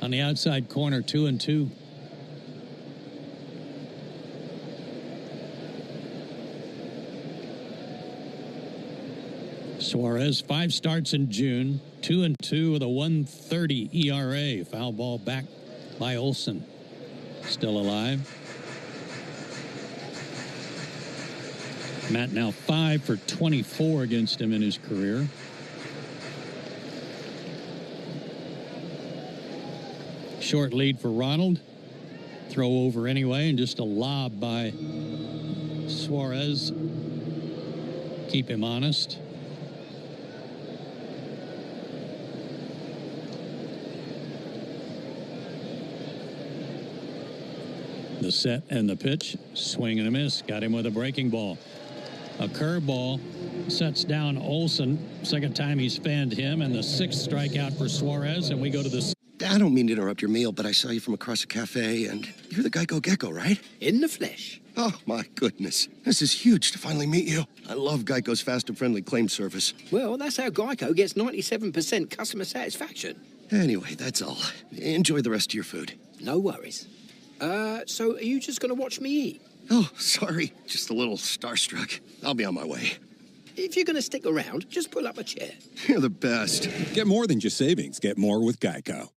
S4: on the outside corner, 2-2. Suarez, 5 starts in June, 2-2 with a 1.30 ERA. Foul ball back by Olson. Still alive. Matt now 5 for 24 against him in his career. Short lead for Ronald. Throw over anyway, and just a lob by Suarez. Keep him honest. The set and the pitch, swing and a miss. Got him with a breaking ball. A curveball sets down Olson. Second time he's fanned him, and the 6th strikeout for Suarez. And we go to the...
S5: I don't mean to interrupt your meal, but I saw you from across a cafe, and you're the Geico Gecko, right?
S6: In the flesh.
S5: Oh, my goodness. This is huge to finally meet you. I love Geico's fast and friendly claim service.
S6: Well, that's how Geico gets 97% customer satisfaction.
S5: Anyway, that's all. Enjoy the rest of your food.
S6: No worries. So are you just going to watch me eat?
S5: Oh, sorry. Just a little starstruck. I'll be on my way.
S6: If you're going to stick around, just pull up a chair.
S5: You're the best.
S7: Get more than just savings. Get more with Geico.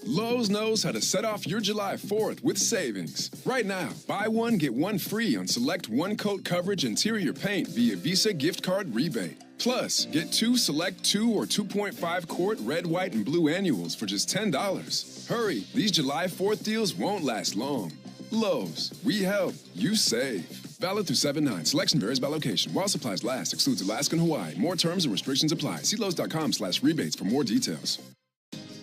S1: Lowe's knows how to set off your July 4th with savings. Right now, buy one, get one free on select one-coat coverage interior paint via Visa gift card rebate. Plus, get 2 select 2 or 2.5 quart red, white, and blue annuals for just $10. Hurry, these July 4th deals won't last long. Lowe's, we help, you save. Valid through 7/9. Selection varies by location. While supplies last, excludes Alaska and Hawaii. More terms and restrictions apply. See Lowe's.com/rebates for more details.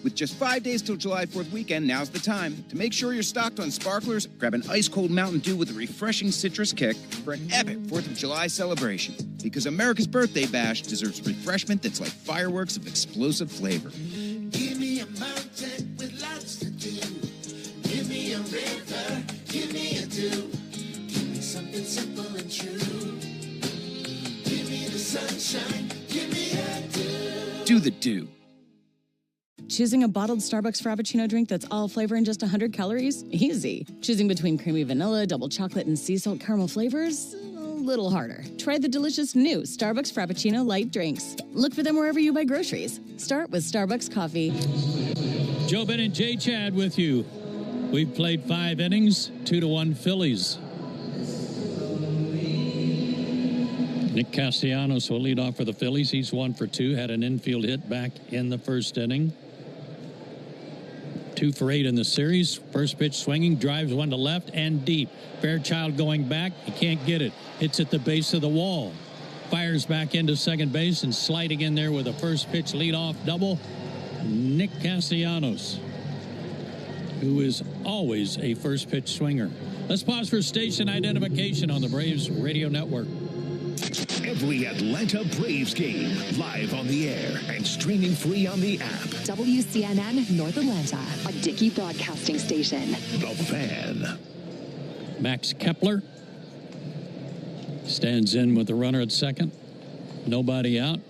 S13: With just 5 days till July 4th weekend, now's the time. To make sure you're stocked on sparklers, grab an ice-cold Mountain Dew with a refreshing citrus kick for an epic 4th of July celebration. Because America's Birthday Bash deserves refreshment that's like fireworks of explosive flavor.
S14: Give me a mountain with lots to do. Give me a river. Give me a dew. Give me something simple and true. Give me the sunshine. Give me a dew.
S13: Do the dew.
S10: Choosing a bottled Starbucks Frappuccino drink that's all flavor and just 100 calories? Easy. Choosing between creamy vanilla, double chocolate, and sea salt caramel flavors? A little harder. Try the delicious new Starbucks Frappuccino light drinks. Look for them wherever you buy groceries. Start with Starbucks coffee.
S4: Joe Ben and Jay Chad with you. We've played 5 innings, 2-1 Phillies. Nick Castellanos will lead off for the Phillies. He's 1 for 2, had an infield hit back in the first inning. 2 for 8 in the series. First pitch swinging, drives one to left and deep. Fairchild going back, he can't get it. Hits at the base of the wall. Fires back into second base and sliding in there with a first pitch leadoff double. Nick Castellanos, who is always a first pitch swinger. Let's pause for station identification on the Braves Radio Network.
S17: Every Atlanta Braves game live on the air and streaming free on the app.
S18: WCNN North Atlanta, a Dickey broadcasting station.
S17: The Fan.
S4: Max Kepler stands in with the runner at second. Nobody out.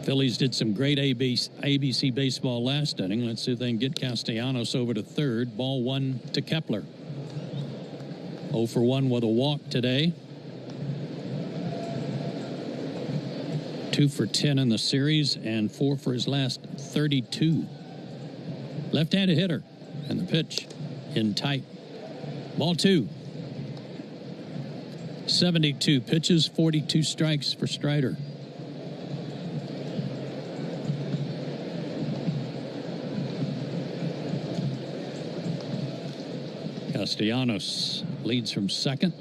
S4: Phillies did some great ABC baseball last inning. Let's see if they can get Castellanos over to third. Ball 1 to Kepler. 0 for 1 with a walk today. 2 for 10 in the series and 4 for his last 32. Left-handed hitter. And the pitch in tight. Ball 2. 72 pitches, 42 strikes for Strider. Castellanos leads from second.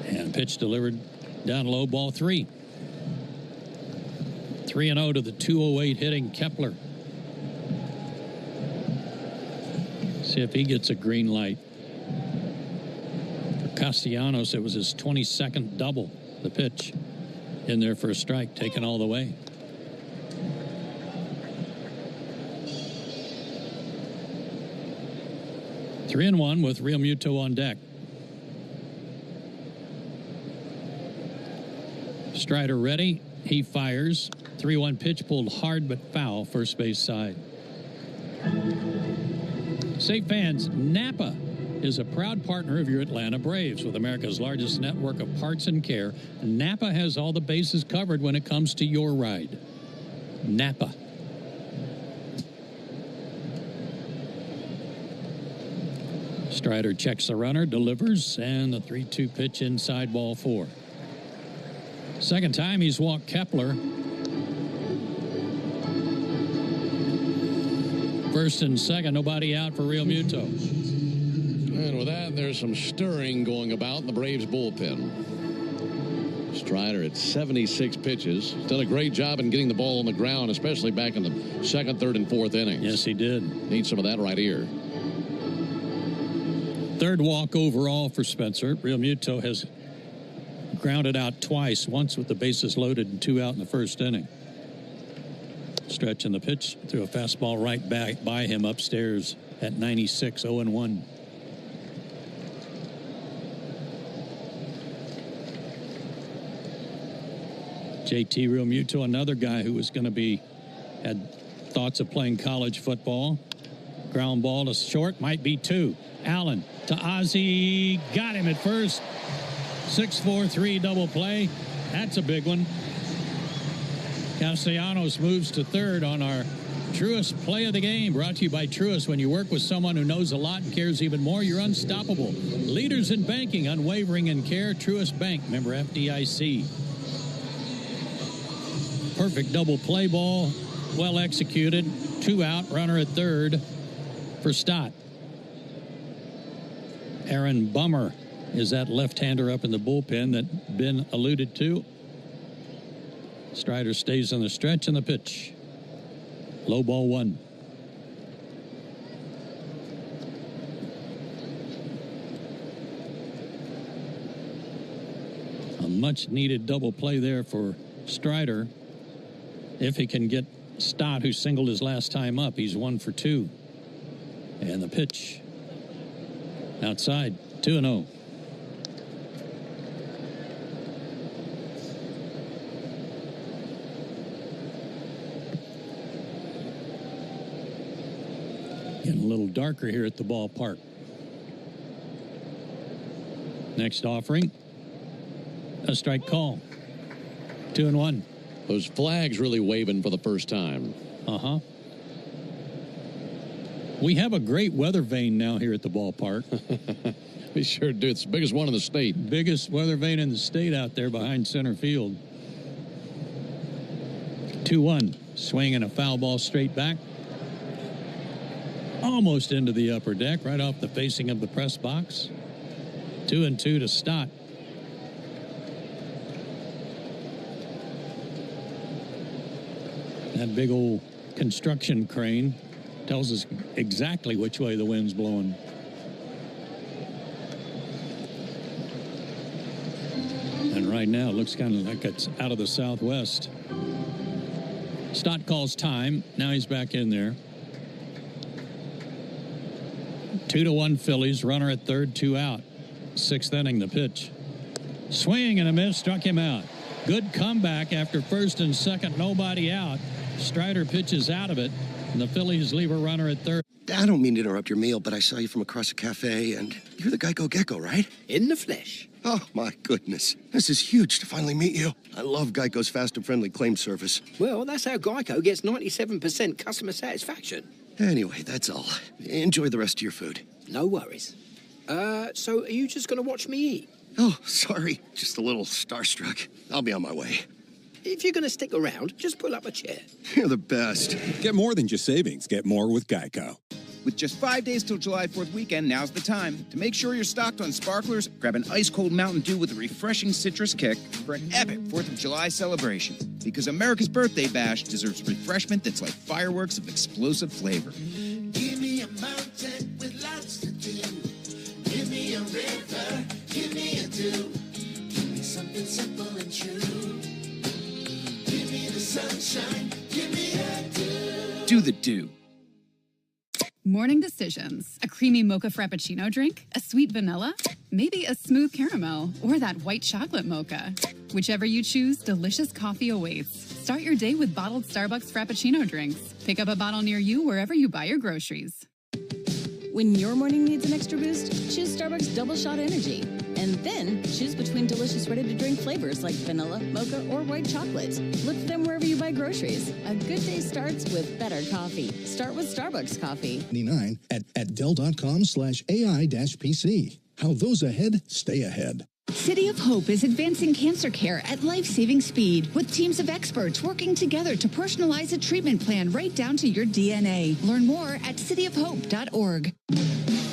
S4: And pitch delivered down low, ball 3. 3-0 to the 208 hitting Kepler. See if he gets a green light. For Castellanos, it was his 22nd double. The pitch in there for a strike, taken all the way. Three and one with Real Muto on deck. Strider ready. He fires. 3-1 pitch pulled hard but foul, first base side. Say fans, Napa is a proud partner of your Atlanta Braves. With America's largest network of parts and care, Napa has all the bases covered when it comes to your ride. Napa. Strider checks the runner, delivers, and the 3-2 pitch inside, ball 4. Second time he's walked Kepler. First and second, nobody out for Real Muto.
S3: And with that, there's some stirring going about in the Braves bullpen. Strider at 76 pitches. He's done a great job in getting the ball on the ground, especially back in the second, third, and fourth innings.
S4: Yes, he did.
S3: Need some of that right here.
S4: Third walk overall for Spencer. Real Muto has grounded out twice, once with the bases loaded and 2 out in the first inning. Stretch in the pitch, threw a fastball right back by him upstairs at 96, 0-1. JT Real Muto, another guy who was going to had thoughts of playing college football. Ground ball to short, might be 2. Allen to Ozzie, got him at first. 6-4-3 double play. That's a big one. Castellanos moves to third on our Truist play of the game. Brought to you by Truist. When you work with someone who knows a lot and cares even more, you're unstoppable. Leaders in banking, unwavering in care. Truist Bank, member FDIC. Perfect double play ball. Well executed. 2 out, runner at third for Stott. Aaron Bummer is that left-hander up in the bullpen that Ben alluded to. Strider stays on the stretch and the pitch. Low ball 1. A much-needed double play there for Strider. If he can get Stott, who singled his last time up, he's 1 for 2. And the pitch. Outside, 2-0. Getting a little darker here at the ballpark. Next offering, a strike call. 2-1.
S3: Those flags really waving for the first time.
S4: Uh-huh. We have a great weather vane now here at the ballpark.
S3: We sure do. It's the biggest one in the state.
S4: Biggest weather vane in the state out there behind center field. 2-1. Swing and a foul ball straight back. Almost into the upper deck, right off the facing of the press box. 2-2 to Stott. That big old construction crane tells us exactly which way the wind's blowing. And right now, it looks kind of like it's out of the southwest. Stott calls time. Now he's back in there. 2-1 Phillies. Runner at third, 2 out. 6th inning, the pitch. Swing and a miss, struck him out. Good comeback after first and second, nobody out. Strider pitches out of it, and the Phillies leave a runner at third.
S5: I don't mean to interrupt your meal, but I saw you from across the cafe, and you're the Geico Gecko, right?
S6: In the flesh.
S5: Oh, my goodness. This is huge to finally meet you. I love Geico's fast and friendly claim service.
S6: Well, that's how Geico gets 97% customer satisfaction.
S5: Anyway, that's all. Enjoy the rest of your food.
S6: No worries. So are you just going to watch me eat?
S5: Oh, sorry. Just a little starstruck. I'll be on my way.
S6: If you're going to stick around, just pull up a chair.
S5: You're the best.
S7: Get more than just savings. Get more with Geico.
S13: With just 5 days till July 4th weekend, now's the time to make sure you're stocked on sparklers. Grab an ice-cold Mountain Dew with a refreshing citrus kick for an epic 4th of July celebration. Because America's Birthday Bash deserves refreshment that's like fireworks of explosive flavor.
S14: Give me a mountain with lots to do. Give me a river. Give me a dew. Give me something simple and true. Give me the sunshine. Give me a dew.
S13: Do the dew.
S2: Morning decisions. A creamy mocha frappuccino drink? A sweet vanilla? Maybe a smooth caramel? Or that white chocolate mocha? Whichever you choose, delicious coffee awaits. Start your day with bottled Starbucks Frappuccino drinks. Pick up a bottle near you wherever you buy your groceries.
S10: When your morning needs an extra boost, choose Starbucks Double Shot Energy. And then choose between delicious ready-to-drink flavors like vanilla, mocha, or white chocolate. Look for them wherever you buy groceries. A good day starts with better coffee. Start with Starbucks coffee.
S11: 99 at Dell.com/AI-PC. How those ahead stay ahead.
S19: City of Hope is advancing cancer care at life-saving speed with teams of experts working together to personalize a treatment plan right down to your DNA. Learn more at cityofhope.org.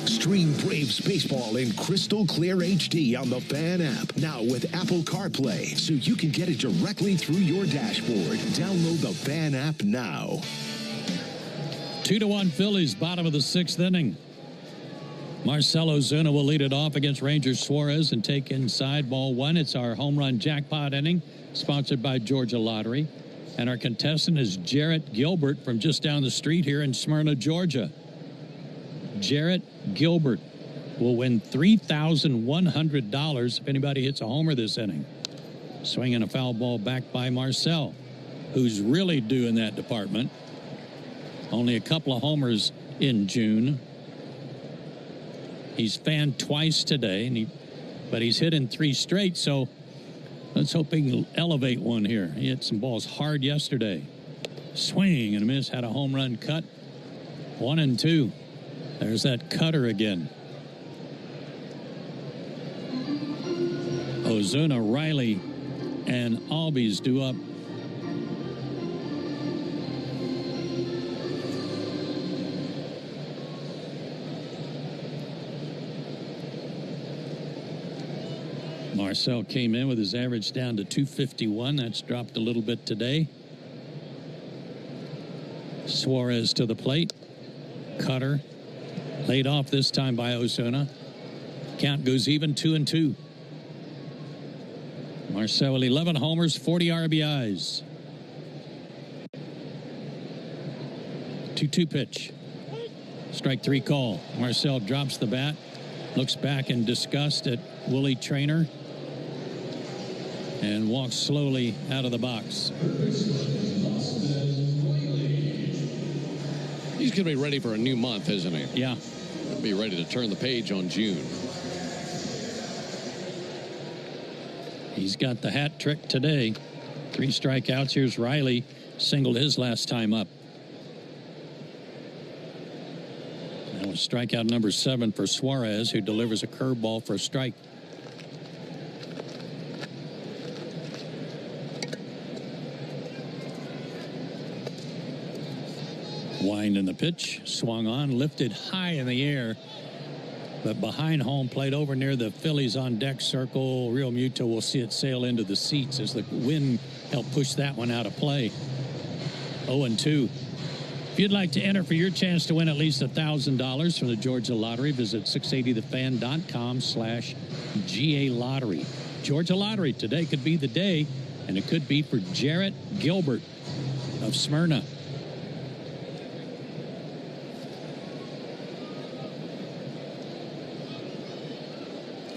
S17: Stream Braves baseball in crystal clear HD on the Fan app. Now with Apple CarPlay, so you can get it directly through your dashboard. Download the Fan app now.
S4: 2-1 Phillies, bottom of the sixth inning. Marcell Ozuna will lead it off against Ranger Suarez and take inside ball one. It's our home run jackpot inning, sponsored by Georgia Lottery. And our contestant is Jarrett Gilbert from just down the street here in Smyrna, Georgia. Jarrett Gilbert will win $3,100 if anybody hits a homer this inning. Swinging a foul ball back by Marcell, who's really due in that department. Only a couple of homers in June. He's fanned twice today, but he's hit in 3 straight, so let's hope he can elevate one here. He hit some balls hard yesterday. Swing and a miss, had a home run cut. 1-2. There's that cutter again. Ozuna, Riley, and Albies due up. Marcell came in with his average down to 251. That's dropped a little bit today. Suarez to the plate. Cutter. Laid off this time by Ozuna. Count goes even, 2-2. Marcell with 11 homers, 40 RBIs. 2-2 pitch. Strike 3 call. Marcell drops the bat. Looks back in disgust at Willie Traynor. And walks slowly out of the box.
S3: He's going to be ready for a new month, isn't he?
S4: Yeah.
S3: He'll be ready to turn the page on June.
S4: He's got the hat trick today. 3 strikeouts. Here's Riley. Singled his last time up. That was strikeout number 7 for Suarez, who delivers a curveball for a strike. Wind in the pitch, swung on, lifted high in the air, but behind home plate over near the Phillies on deck circle. Real Muto will see it sail into the seats as the wind helped push that one out of play. 0-2. If you'd like to enter for your chance to win at least $1,000 from the Georgia Lottery, visit 680thefan.com/GA Lottery. Georgia Lottery, today could be the day, and it could be for Jarrett Gilbert of Smyrna.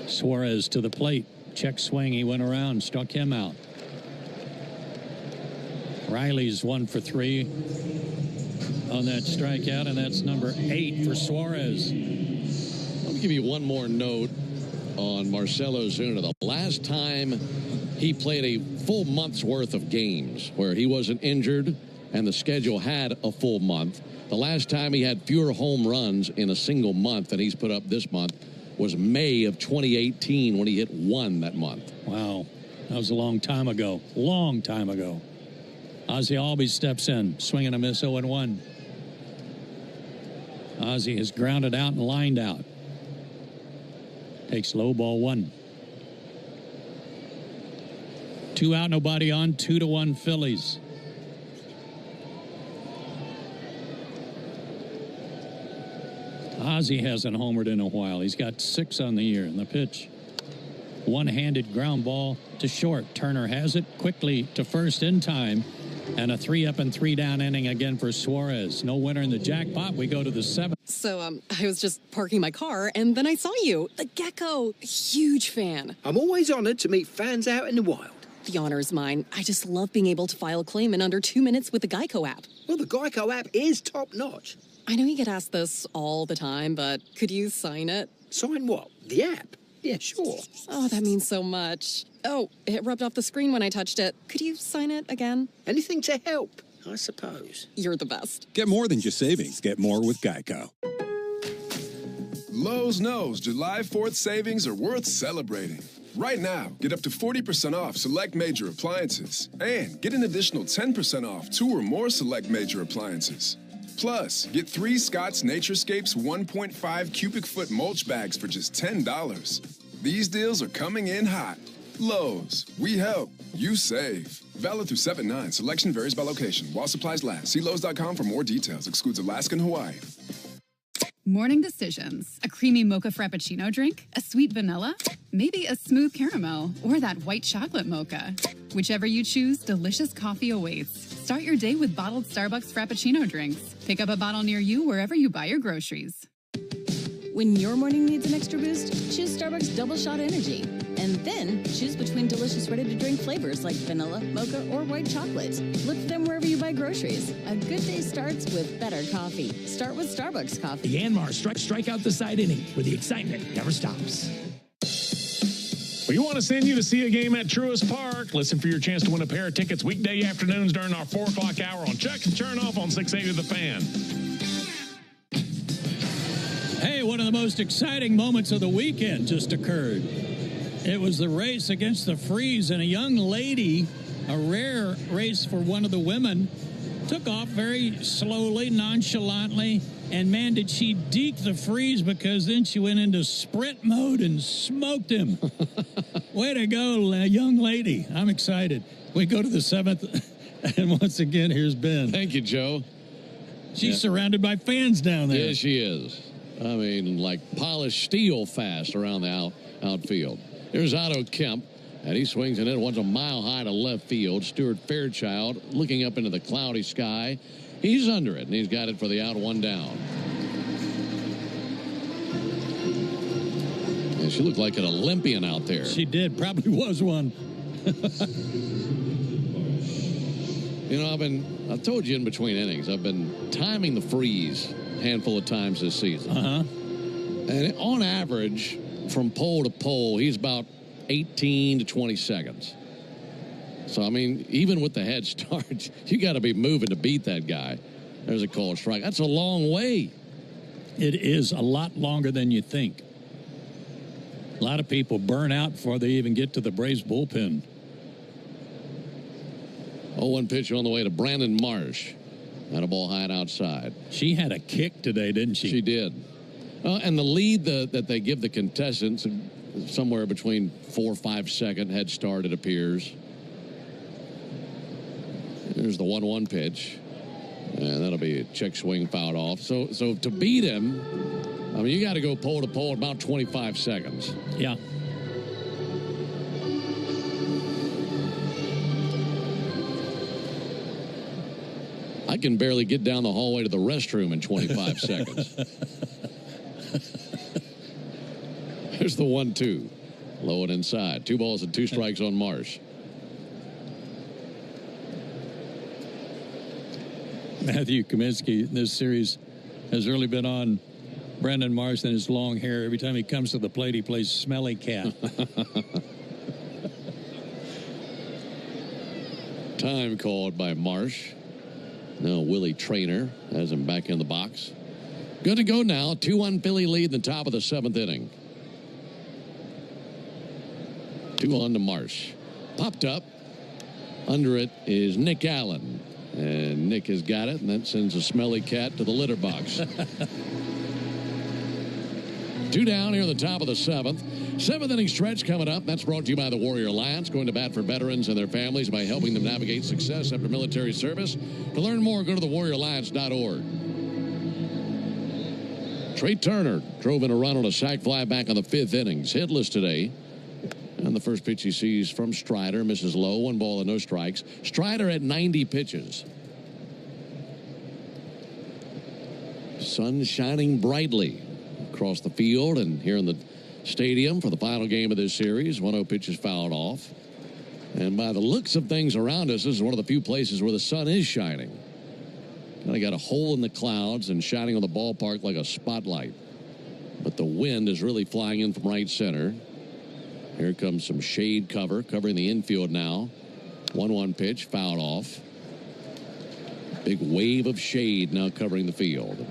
S4: Suarez to the plate. Check swing. He went around, struck him out. Riley's 1 for 3 on that strikeout, and that's number 8 for Suarez.
S3: Let me give you one more note on Marcell Ozuna. The last time he played a full month's worth of games where he wasn't injured and the schedule had a full month, the last time he had fewer home runs in a single month than he's put up this month was May of 2018 when he hit 1 that month.
S4: Wow. That was a long time ago. Long time ago. Ozzie Albies steps in, swinging a miss 0-1. Ozzie is grounded out and lined out. Takes low, ball 1. 2 out, nobody on, 2-1 Phillies. Ozzie hasn't homered in a while. He's got 6 on the year. And the pitch, one-handed ground ball to short. Turner has it quickly to first in time. And a 3-up and 3-down inning again for Suarez. No winner in the jackpot. We go to the 7th.
S12: So, I was just parking my car, and then I saw you. The gecko. Huge fan.
S6: I'm always honored to meet fans out in the wild.
S12: The honor is mine. I just love being able to file a claim in under 2 minutes with the Geico app.
S6: Well, the Geico app is top-notch.
S12: I know you get asked this all the time, but could you sign it?
S6: Sign what? The app? Yeah, sure.
S12: Oh, that means so much. Oh, it rubbed off the screen when I touched it. Could you sign it again?
S6: Anything to help, I suppose.
S12: You're the best.
S7: Get more than just savings. Get more with Geico.
S1: Lowe's knows July 4th savings are worth celebrating. Right now, get up to 40% off select major appliances and get an additional 10% off 2 or more select major appliances. Plus, get 3 Scott's Naturescapes 1.5 cubic foot mulch bags for just $10. These deals are coming in hot. Lowe's, we help, you save. Valid through 7/9. Selection varies by location. While supplies last. See Lowe's.com for more details. Excludes Alaska and Hawaii.
S2: Morning decisions. A creamy mocha frappuccino drink? A sweet vanilla? Maybe a smooth caramel? Or that white chocolate mocha? Whichever you choose, delicious coffee awaits. Start your day with bottled Starbucks Frappuccino drinks. Pick up a bottle near you wherever you buy your groceries.
S10: When your morning needs an extra boost, choose Starbucks Double Shot Energy. And then choose between delicious ready-to-drink flavors like vanilla, mocha, or white chocolate. Look for them wherever you buy groceries. A good day starts with better coffee. Start with Starbucks coffee.
S20: The Yanmar strike out the side inning where the excitement never stops.
S21: We want to send you to see a game at Truist Park. Listen for your chance to win a pair of tickets weekday afternoons during our 4 o'clock hour on Chuck and Chernoff on 680 The Fan.
S4: Hey, one of the most exciting moments of the weekend just occurred. It was the race against the Freeze, and a young lady, a rare race for one of the women, took off very slowly, nonchalantly, and man, did she deke the Freeze, because then she went into sprint mode and smoked him. Way to go, young lady. I'm excited. We go to the 7th, and once again, here's Ben.
S3: Thank you, Joe.
S4: She's surrounded by fans down there.
S3: Yeah, she is. I mean, like polished steel fast around the outfield. Here's Otto Kemp, and he swings and it one's a mile high to left field. Stuart Fairchild looking up into the cloudy sky. He's under it, and he's got it for the out, 1 down. And she looked like an Olympian out there.
S4: She did. Probably was one.
S3: You know, I've told you in between innings, I've been timing the Freeze a handful of times this season. And on average, from pole to pole, he's about 18 to 20 seconds. So, I mean, even with the head start, you got to be moving to beat that guy. There's a called strike. That's a long way.
S4: It is a lot longer than you think. A lot of people burn out before they even get to the Braves bullpen.
S3: 0-1 pitch on the way to Brandon Marsh. And a ball high and outside.
S4: She had a kick today, didn't she?
S3: She did. And the lead that they give the contestants, somewhere between 4 or 5 second head start, it appears. There's the 1-1 pitch. And that'll be a check swing fouled off. So to beat him, I mean, you got to go pole to pole in about 25 seconds.
S4: Yeah.
S3: I can barely get down the hallway to the restroom in 25 seconds. Here's the 1-2. Low and inside. 2 balls and 2 strikes on Marsh.
S4: Matthew Kaminsky in this series has really been on Brandon Marsh and his long hair. Every time he comes to the plate, he plays Smelly Cat.
S3: Time called by Marsh. Now Willie Traynor has him back in the box. Good to go now. 2-1 Philly lead in the top of the 7th inning. 2-1 to Marsh. Popped up. Under it is Nick Allen. And Nick has got it, and that sends a Smelly Cat to the litter box. 2 down here at the top of the 7th. 7th inning stretch coming up. That's brought to you by the Warrior Alliance, going to bat for veterans and their families by helping them navigate success after military service. To learn more, go to thewarrioralliance.org. Trey Turner drove in a run on a sac fly back on the 5th inning. Hitless today. And the first pitch he sees from Strider misses low. 1 ball and no strikes. Strider at 90 pitches. Sun shining brightly across the field and here in the stadium for the final game of this series. 1-0 pitch is fouled off. And by the looks of things around us, this is one of the few places where the sun is shining. Kind of got a hole in the clouds and shining on the ballpark like a spotlight. But the wind is really flying in from right center. Here comes some shade cover, covering the infield now. 1-1 pitch, fouled off. Big wave of shade now covering the field.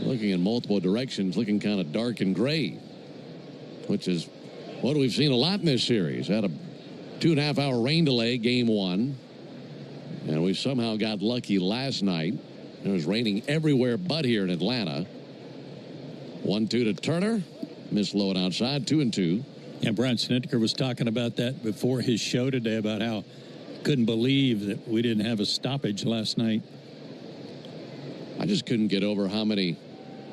S3: Looking in multiple directions, looking kind of dark and gray, which is what we've seen a lot in this series. Had a 2.5-hour rain delay, game 1. And we somehow got lucky last night. It was raining everywhere but here in Atlanta. 1-2 to Turner. Missed low and outside, 2-2.
S4: And Brian Snitker was talking about that before his show today, about how couldn't believe that we didn't have a stoppage last night.
S3: I just couldn't get over how many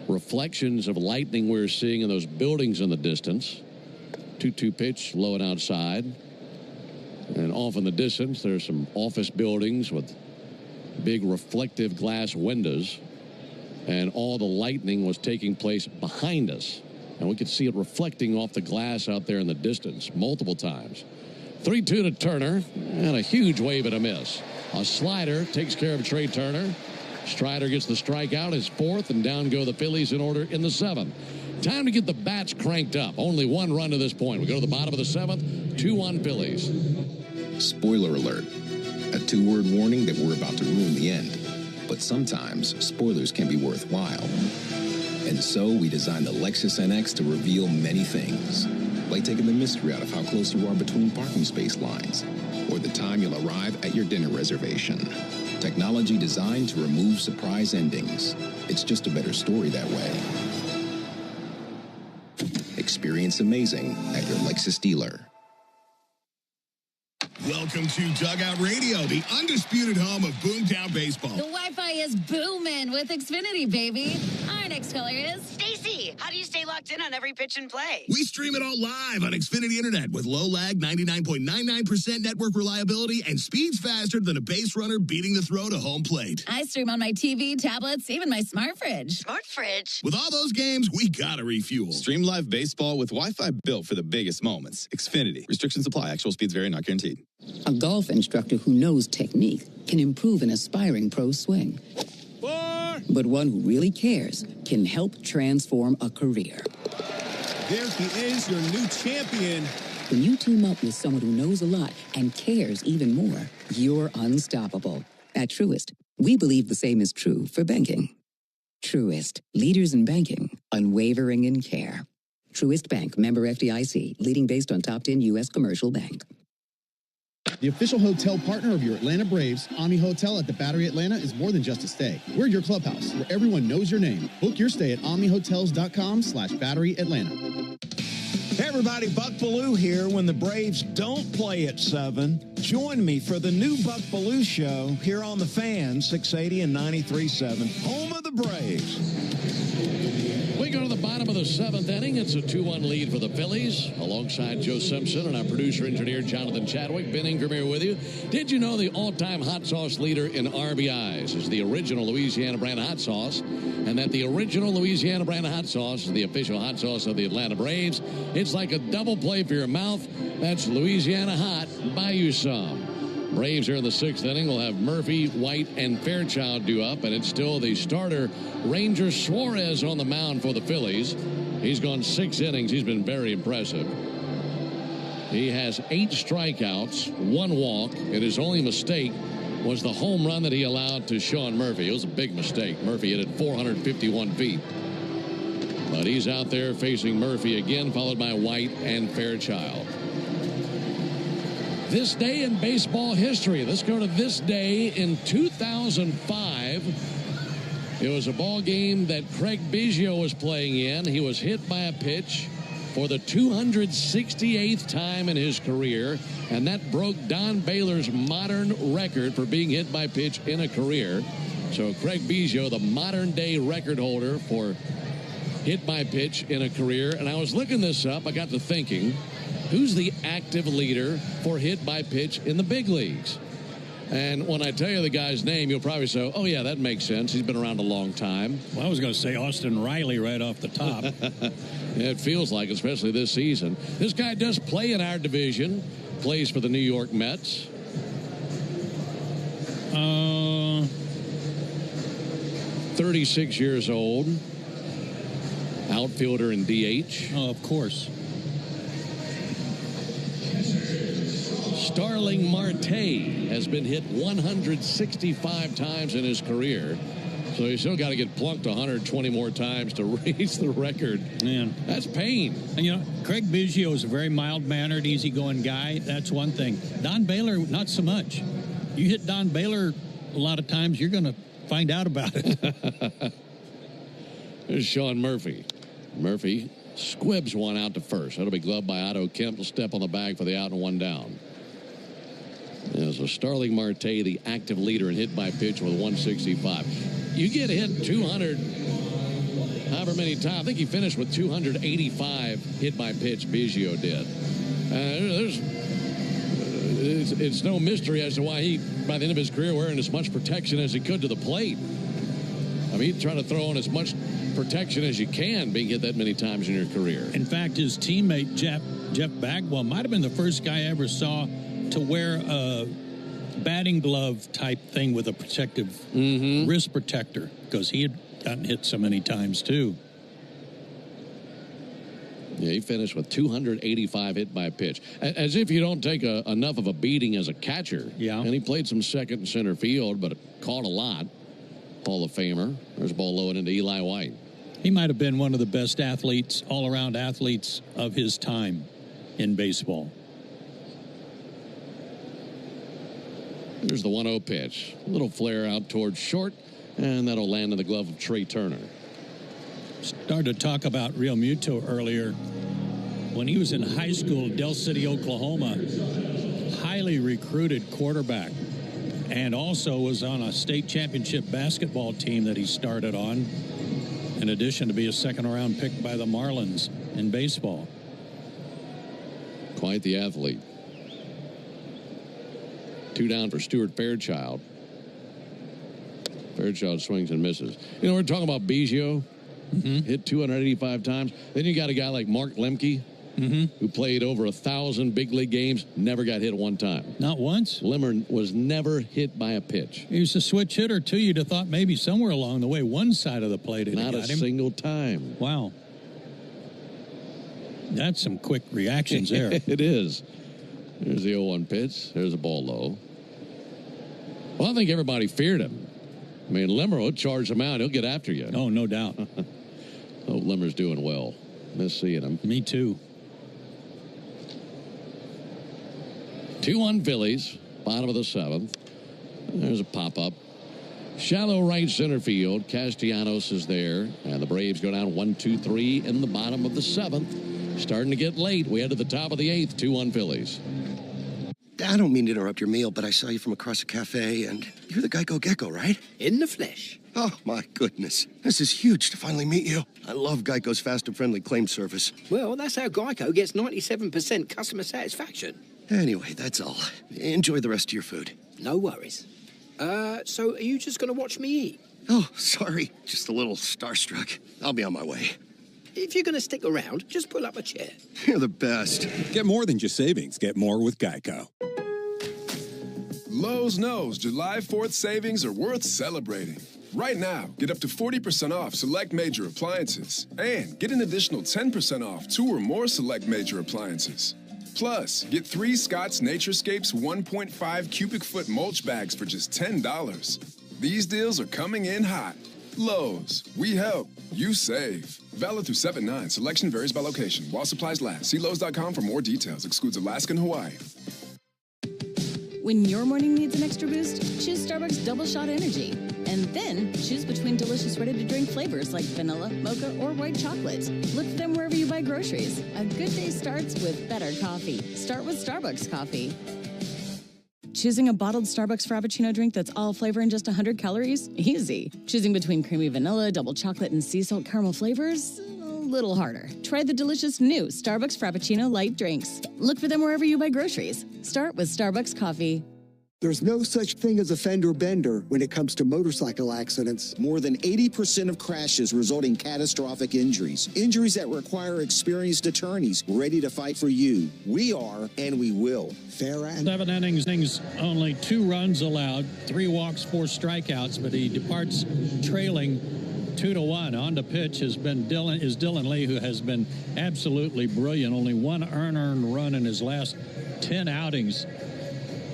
S3: reflections of lightning we were seeing in those buildings in the distance. 2-2 pitch, low and outside. And off in the distance, there's some office buildings with big reflective glass windows. And all the lightning was taking place behind us. And we could see it reflecting off the glass out there in the distance multiple times. 3-2 to Turner. And a huge wave and a miss. A slider takes care of Trey Turner. Strider gets the strikeout, his 4th, and down go the Phillies in order in the 7th. Time to get the bats cranked up. Only 1 run to this point. We go to the bottom of the 7th, 2-1 Phillies.
S9: Spoiler alert. A 2-word warning that we're about to ruin the end. But sometimes spoilers can be worthwhile. And so we designed the Lexus NX to reveal many things. Like taking the mystery out of how close you are between parking space lines. Or the time you'll arrive at your dinner reservation. Technology designed to remove surprise endings. It's just a better story that way. Experience amazing at your Lexus dealer.
S22: Welcome to Dugout Radio, the undisputed home of Boomtown Baseball.
S10: The Wi-Fi is booming with Xfinity, baby. Our next caller is
S23: Stacy. How do you stay locked in on every pitch and play?
S22: We stream it all live on Xfinity Internet with low lag, 99.99% network reliability, and speeds faster than a base runner beating the throw to home plate.
S10: I stream on my TV, tablets, even my smart fridge.
S23: Smart fridge?
S22: With all those games, we gotta refuel.
S24: Stream live baseball with Wi-Fi built for the biggest moments. Xfinity. Restrictions apply. Actual speeds vary, not guaranteed.
S25: A golf instructor who knows technique can improve an aspiring pro's swing. But one who really cares can help transform a career.
S15: There he is, your new champion.
S25: When you team up with someone who knows a lot and cares even more, you're unstoppable. At Truist, we believe the same is true for banking. Truist, leaders in banking, unwavering in care. Truist Bank, member FDIC, leading based on top 10 U.S. commercial bank.
S26: The official hotel partner of your Atlanta Braves, Omni Hotel at the Battery Atlanta, is more than just a stay. We're your clubhouse, where everyone knows your name. Book your stay at omnihotels.com/Battery Atlanta.
S27: Hey everybody, Buck Bellew here. When the Braves don't play at 7, join me for the new Buck Bellew Show here on The Fan, 680 and 93.7, home of the Braves.
S3: We go to the bottom of the 7th inning. It's a 2-1 lead for the Phillies. Alongside Joe Simpson and our producer-engineer Jonathan Chadwick, Ben Ingram here with you. Did you know the all-time hot sauce leader in RBIs is the original Louisiana brand hot sauce, and that the original Louisiana brand hot sauce is the official hot sauce of the Atlanta Braves? It's like a double play for your mouth. That's Louisiana hot. Buy you some. Braves here in the 6th inning will have Murphy, White, and Fairchild due up, and it's still the starter, Ranger Suarez, on the mound for the Phillies. He's gone 6 innings. He's been very impressive. He has 8 strikeouts, 1 walk, and his only mistake was the home run that he allowed to Sean Murphy. It was a big mistake. Murphy hit it 451 feet. But he's out there facing Murphy again, followed by White and Fairchild. This day in baseball history. Let's go to this day in 2005. It was a ball game that Craig Biggio was playing in. He was hit by a pitch for the 268th time in his career, and that broke Don Baylor's modern record for being hit by pitch in a career. So Craig Biggio, the modern-day record holder for hit by pitch in a career. And I was looking this up. I got to thinking, who's the active leader for hit by pitch in the big leagues? And when I tell you the guy's name, you'll probably say, oh, yeah, that makes sense. He's been around a long time.
S4: Well, I was going to say Austin Riley right off the top.
S3: Yeah, it feels like, especially this season. This guy does play in our division, plays for the New York Mets. 36 years old. Outfielder in DH.
S4: Oh, of course.
S3: Starling Marte has been hit 165 times in his career. So he's still got to get plunked 120 more times to reach the record.
S4: Man,
S3: that's pain.
S4: And, you know, Craig Biggio is a very mild-mannered, easygoing guy. That's one thing. Don Baylor, not so much. You hit Don Baylor a lot of times, you're going to find out about it.
S3: There's Sean Murphy. Murphy squibs one out to first. That'll be gloved by Otto Kemp. Will step on the bag for the out and 1 down. So Starling Marte, the active leader in hit by pitch with 165. You get hit 200, however many times. I think he finished with 285 hit by pitch. Biggio did. It's no mystery as to why he, by the end of his career, wearing as much protection as he could to the plate. I mean, he's trying to throw on as much protection as you can, being hit that many times in your career.
S4: In fact, his teammate Jeff Bagwell might have been the first guy I ever saw to wear a batting glove type thing with a protective wrist protector, because he had gotten hit so many times too.
S3: Yeah, he finished with 285 hit by pitch. As if you don't take enough of a beating as a catcher.
S4: Yeah.
S3: And he played some second and center field, but caught a lot. Hall of Famer. There's a ball low and into Eli White.
S4: He might have been one of the best athletes, all-around athletes of his time in baseball.
S3: There's the 1-0 pitch. A little flare out towards short, and that'll land in the glove of Trey Turner.
S4: Started to talk about Real Muto earlier. When he was in high school, Del City, Oklahoma, highly recruited quarterback, and also was on a state championship basketball team that he started on, in addition to be a second-round pick by the Marlins in baseball.
S3: Quite the athlete. 2 down for Stuart Fairchild. Fairchild swings and misses. You know, we're talking about Biggio, hit 285 times. Then you got a guy like Mark Lemke, who played over 1,000 big league games, never got hit one time.
S4: Not once?
S3: Limmer was never hit by a pitch.
S4: He was a switch hitter, too. You'd have thought maybe somewhere along the way, one side of the plate had
S3: Not
S4: got
S3: a
S4: him.
S3: single time.
S4: Wow. That's some quick reactions there.
S3: It is. There's the 0-1 pitch. There's a ball low. Well, I think everybody feared him. I mean, Limmer will charge him out. He'll get after you.
S4: Oh, no doubt.
S3: Hope Limmer's doing well. Miss seeing him.
S4: Me too.
S3: 2-1 Phillies, bottom of the 7th. There's a pop-up. Shallow right center field. Castellanos is there. And the Braves go down 1-2-3 in the bottom of the 7th. Starting to get late. We head to the top of the 8th. 2-1 Phillies.
S5: I don't mean to interrupt your meal, but I saw you from across the cafe, and you're the Geico Gecko, right?
S6: In the flesh.
S5: Oh, my goodness. This is huge to finally meet you. I love Geico's fast and friendly claim service.
S6: Well, that's how Geico gets 97% customer satisfaction.
S5: Anyway, that's all. Enjoy the rest of your food.
S6: No worries. So are you just going to watch me eat?
S5: Oh, sorry. Just a little starstruck. I'll be on my way.
S6: If you're going to stick around, just pull up a chair.
S5: You're the best.
S7: Get more than just savings. Get more with Geico.
S1: Lowe's knows July 4th savings are worth celebrating. Right now, get up to 40% off select major appliances and get an additional 10% off 2 or more select major appliances. Plus, get 3 Scott's Naturescapes 1.5 cubic foot mulch bags for just $10. These deals are coming in hot. Lowe's, we help, you save. Valid through 7/9. Selection varies by location. While supplies last. See Lowe's.com for more details. Excludes Alaska and Hawaii.
S10: When your morning needs an extra boost, choose Starbucks Double Shot Energy. And then choose between delicious ready-to-drink flavors like vanilla, mocha, or white chocolate. Look for them wherever you buy groceries. A good day starts with better coffee. Start with Starbucks coffee. Choosing a bottled Starbucks Frappuccino drink that's all flavor and just 100 calories? Easy. Choosing between creamy vanilla, double chocolate, and sea salt caramel flavors? A little harder. Try the delicious new Starbucks Frappuccino light drinks. Look for them wherever you buy groceries. Start with Starbucks coffee.
S8: There's no such thing as a fender bender when it comes to motorcycle accidents.
S11: More than 80% of crashes result in catastrophic injuries. Injuries that require experienced attorneys ready to fight for you. We are, and we will.
S8: Fair and
S4: 7 innings, only 2 runs allowed, 3 walks, 4 strikeouts, but he departs trailing 2-1. On to pitch is Dylan Lee, who has been absolutely brilliant. Only 1 unearned run in his last 10 outings.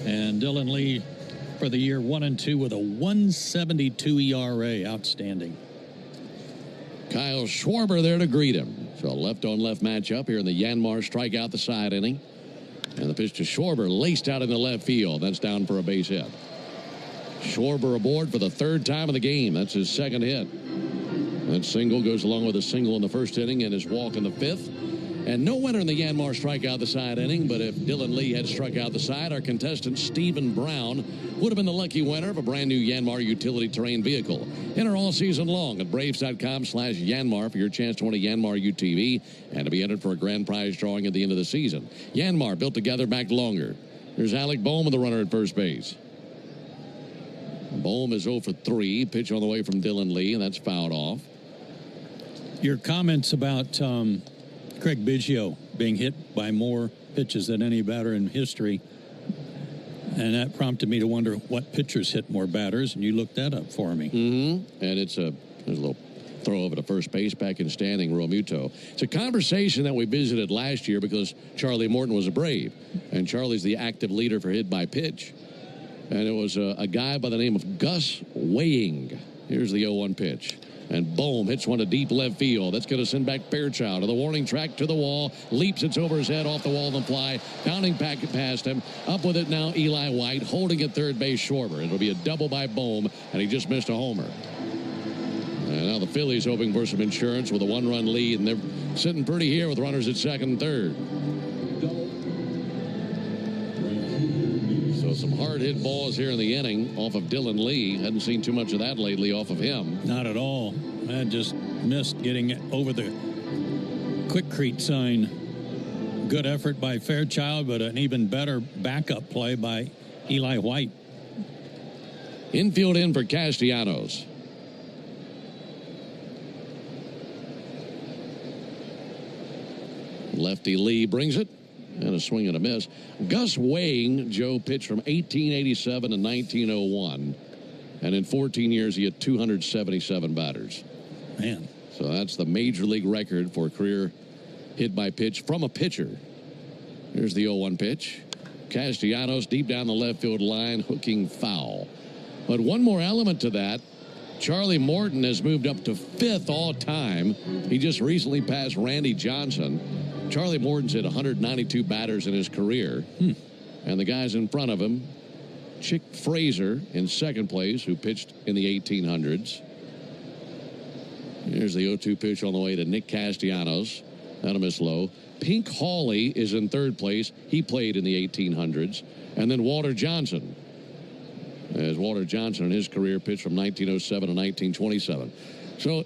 S4: And Dylan Lee for the year 1-2 with a 1.72 ERA. Outstanding.
S3: Kyle Schwarber there to greet him. So left-on-left matchup here in the Yanmar strikeout the side inning. And the pitch to Schwarber laced out in the left field. That's down for a base hit. Schwarber aboard for the 3rd time of the game. That's his 2nd hit. That single goes along with a single in the 1st inning and his walk in the 5th. And no winner in the Yanmar strikeout the side inning, but if Dylan Lee had struck out the side, our contestant Stephen Brown would have been the lucky winner of a brand new Yanmar utility terrain vehicle. Enter all season long at Braves.com/Yanmar for your chance to win a Yanmar UTV and to be entered for a grand prize drawing at the end of the season. Yanmar, built together, backed longer. Here's Alec Bohm with the runner at first base. Bohm is 0 for 3. Pitch on the way from Dylan Lee, and that's fouled off.
S4: Your comments about Craig Biggio being hit by more pitches than any batter in history, and that prompted me to wonder what pitchers hit more batters, and you looked that up for me.
S3: Mm-hmm. And there's a little throw over to first base back in standing, Realmuto. It's a conversation that we visited last year because Charlie Morton was a Brave, and Charlie's the active leader for hit by pitch. And it was a guy by the name of Gus Weiing. Here's the 0-1 pitch. And Bohm hits one to deep left field. That's going to send back Fairchild to the warning track, to the wall. Leaps, it's over his head, off the wall, and fly. Bounding back past him. Up with it now, Eli White. Holding at third base, Schwarber. It'll be a double by Bohm, and he just missed a homer. And now the Phillies hoping for some insurance with a 1-run lead, and they're sitting pretty here with runners at second and third. So some hard-hit balls here in the inning off of Dylan Lee. Hadn't seen too much of that lately off of him.
S4: Not at all. I just missed getting over the Quikrete sign. Good effort by Fairchild, but an even better backup play by Eli White.
S3: Infield in for Castellanos. Lefty Lee brings it. And a swing and a miss. Gus Weiing, Joe, pitched from 1887 to 1901. And in 14 years, he had 277 batters.
S4: Man.
S3: So that's the major league record for career hit by pitch from a pitcher. Here's the 0-1 pitch. Castellanos deep down the left field line, hooking foul. But one more element to that. Charlie Morton has moved up to 5th all time. He just recently passed Randy Johnson. Charlie Morton's hit 192 batters in his career. And the guys in front of him, Chick Fraser in second place, who pitched in the 1800s. Here's the 0-2 pitch on the way to Nick Castellanos. That'll miss low. Pink Hawley is in third place. He played in the 1800s. And then Walter Johnson. As Walter Johnson in his career pitched from 1907 to 1927. So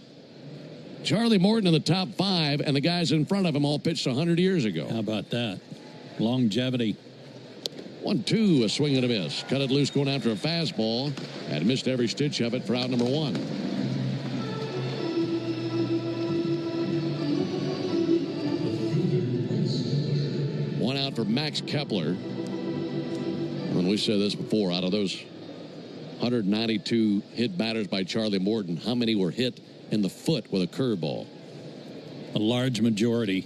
S3: Charlie Morton in the top 5, and the guys in front of him all pitched 100 years ago.
S4: How about that? Longevity.
S3: 1-2, a swing and a miss. Cut it loose going after a fastball, and missed every stitch of it for out number 1. One out for Max Kepler. On And we said this before, out of those 192 hit batters by Charlie Morton, how many were hit in the foot with a curveball?
S4: A large majority.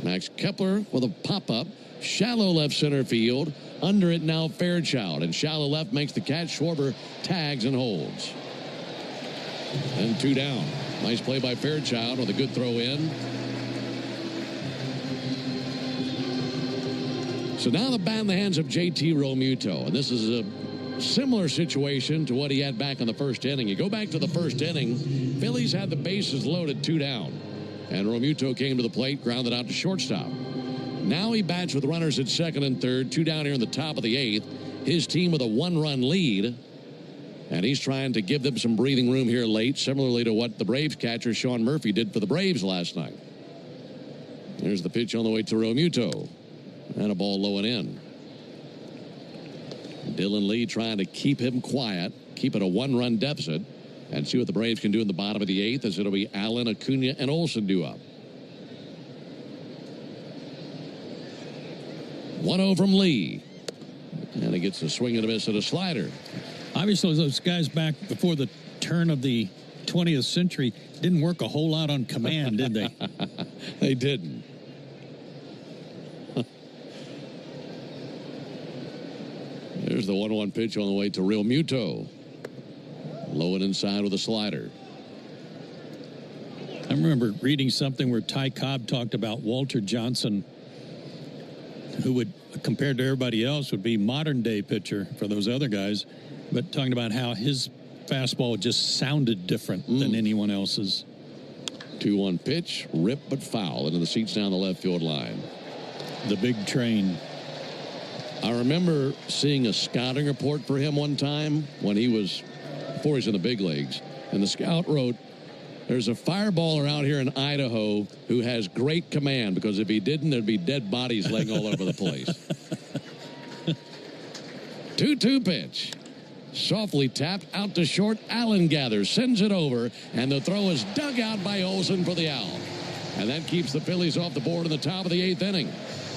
S3: Max Kepler with a pop-up. Shallow left center field. Under it now Fairchild. And shallow left makes the catch. Schwarber tags and holds. And 2 down. Nice play by Fairchild with a good throw in. So now the bat in the hands of JT Realmuto. And this is a similar situation to what he had back in the first inning. You go back to the first inning, Phillies had the bases loaded, 2 down. And Realmuto came to the plate, grounded out to shortstop. Now he bats with runners at second and third, 2 down here in the top of the 8th. His team with a 1-run lead. And he's trying to give them some breathing room here late, similarly to what the Braves catcher Sean Murphy did for the Braves last night. There's the pitch on the way to Realmuto. And a ball low and in. Dylan Lee trying to keep him quiet, keep it a 1-run deficit, and see what the Braves can do in the bottom of the 8th, as it'll be Allen, Acuna, and Olsen due up. 1-0 from Lee. And he gets a swing and a miss at a slider.
S4: Obviously, those guys back before the turn of the 20th century didn't work a whole lot on command, did they?
S3: They didn't. There's the 1-1 pitch on the way to Realmuto. Low and inside with a slider.
S4: I remember reading something where Ty Cobb talked about Walter Johnson, who would, compared to everybody else, would be modern-day pitcher for those other guys, but talking about how his fastball just sounded different than anyone else's.
S3: 2-1 pitch, rip but foul into the seats down the left field line.
S4: The big train.
S3: I remember seeing a scouting report for him one time when he was, before he's in the big leagues, and the scout wrote, there's a fireballer out here in Idaho who has great command, because if he didn't, there'd be dead bodies laying all over the place. 2-2 pitch. Softly tapped out to short. Allen gathers, sends it over, and the throw is dug out by Olsen for the out. And that keeps the Phillies off the board in the top of the 8th inning.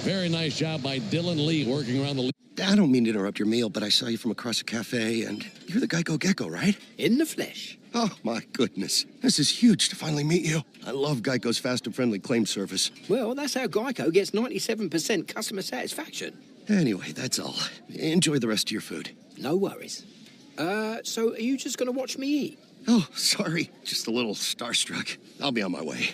S3: Very nice job by Dylan Lee working around the lead.
S5: I don't mean to interrupt your meal, but I saw you from across a cafe, and you're the Geico Gecko, right?
S6: In the flesh.
S5: Oh, my goodness. This is huge to finally meet you. I love Geico's fast and friendly claim service.
S6: Well, that's how Geico gets 97% customer satisfaction.
S5: Anyway, that's all. Enjoy the rest of your food.
S6: No worries. So are you just going to watch me eat?
S5: Oh, sorry. Just a little starstruck. I'll be on my way.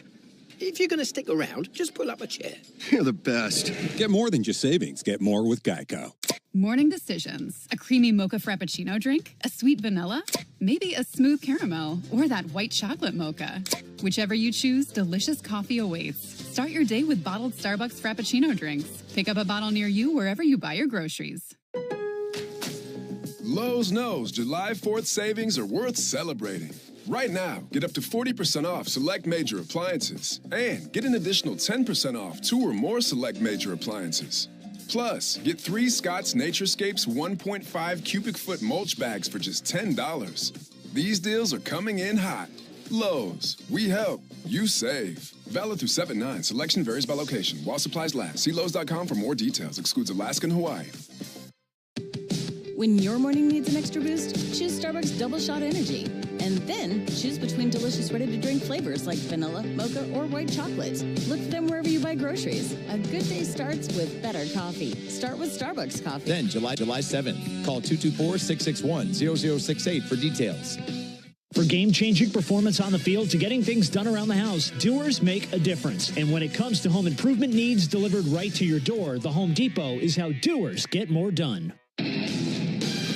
S6: If you're going to stick around, just pull up a chair.
S5: You're the best.
S7: Get more than just savings. Get more with Geico.
S2: Morning decisions. A creamy mocha frappuccino drink? A sweet vanilla? Maybe a smooth caramel? Or that white chocolate mocha? Whichever you choose, delicious coffee awaits. Start your day with bottled Starbucks Frappuccino drinks. Pick up a bottle near you wherever you buy your groceries.
S1: Lowe's knows July 4th savings are worth celebrating. Right now, get up to 40% off select major appliances and get an additional 10% off 2 or more select major appliances. Plus, get 3 Scott's Naturescapes 1.5 cubic foot mulch bags for just $10. These deals are coming in hot. Lowe's, we help, you save. Valid through 7/9. Selection varies by location. While supplies last. See Lowe's.com for more details. Excludes Alaska and Hawaii.
S10: When your morning needs an extra boost, choose Starbucks Double Shot Energy. And then choose between delicious ready-to-drink flavors like vanilla, mocha, or white chocolate. Look for them wherever you buy groceries. A good day starts with better coffee. Start with Starbucks coffee.
S12: Then July 7th. Call 224-661-0068 for details.
S20: For game-changing performance on the field to getting things done around the house, doers make a difference. And when it comes to home improvement needs delivered right to your door, the Home Depot is how doers get more done.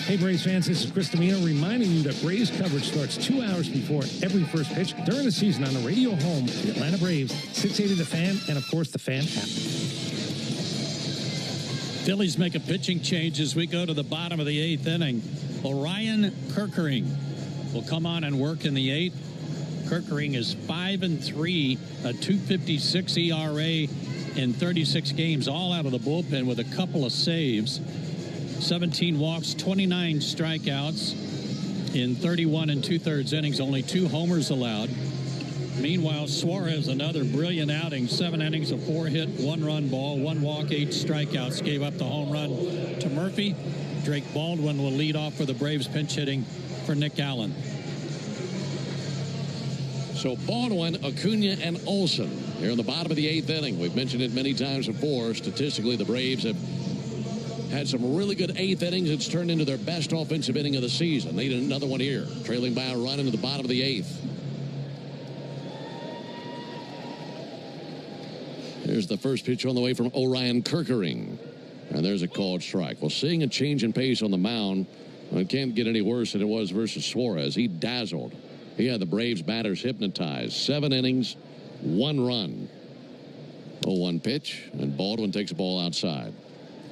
S13: Hey, Braves fans, this is Chris Domino reminding you that Braves coverage starts 2 hours before every first pitch during the season on the radio home of the Atlanta Braves, 680 The Fan, and, of course, the Fan app.
S4: Phillies make a pitching change as we go to the bottom of the 8th inning. Orion Kerkering will come on and work in the 8th. Kerkering is 5-3, a 2.56 ERA in 36 games, all out of the bullpen with a couple of saves. 17 walks, 29 strikeouts in 31 2/3 innings, only 2 homers allowed. Meanwhile, Suarez, another brilliant outing. 7 innings, a 4-hit, 1-run ball, 1 walk, 8 strikeouts. Gave up the home run to Murphy. Drake Baldwin will lead off for the Braves, pinch hitting for Nick Allen.
S3: So Baldwin, Acuna, and Olsen here in the bottom of the 8th inning. We've mentioned it many times before. Statistically, the Braves have had some really good 8th innings. It's turned into their best offensive inning of the season. They need another one here, trailing by a run into the bottom of the 8th. There's the first pitch on the way from Orion Kerkering. And there's a called strike. Well, seeing a change in pace on the mound, it can't get any worse than it was versus Suarez. He dazzled. He had the Braves batters hypnotized. 7 innings, 1 run. 0-1 pitch, and Baldwin takes the ball outside.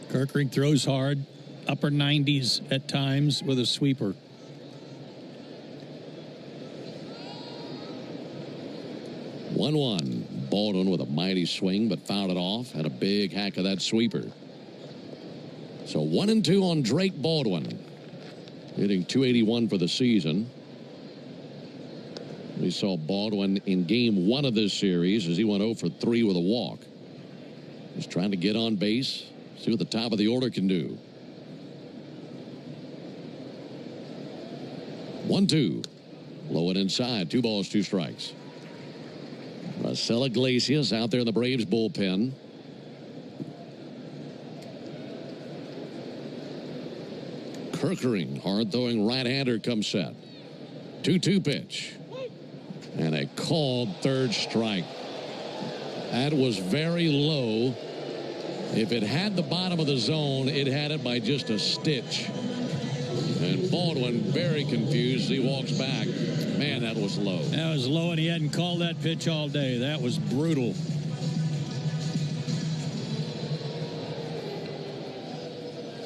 S4: Kerkering throws hard, upper 90s at times with a sweeper.
S3: One. Baldwin with a mighty swing, but fouled it off. Had a big hack of that sweeper. So 1-2 on Drake Baldwin. Hitting .281 for the season. We saw Baldwin in game 1 of this series as he went 0 for 3 with a walk. He's trying to get on base, see what the top of the order can do. 1-2. Low and inside. 2 balls, 2 strikes. Marcelo Iglesias out there in the Braves bullpen. Kerkering, hard-throwing right-hander, comes set. 2-2 pitch. And a called 3rd strike. That was very low. If it had the bottom of the zone, it had it by just a stitch. And Baldwin very confused. He walks back. Man, that was low.
S4: That was low, and he hadn't called that pitch all day. That was brutal.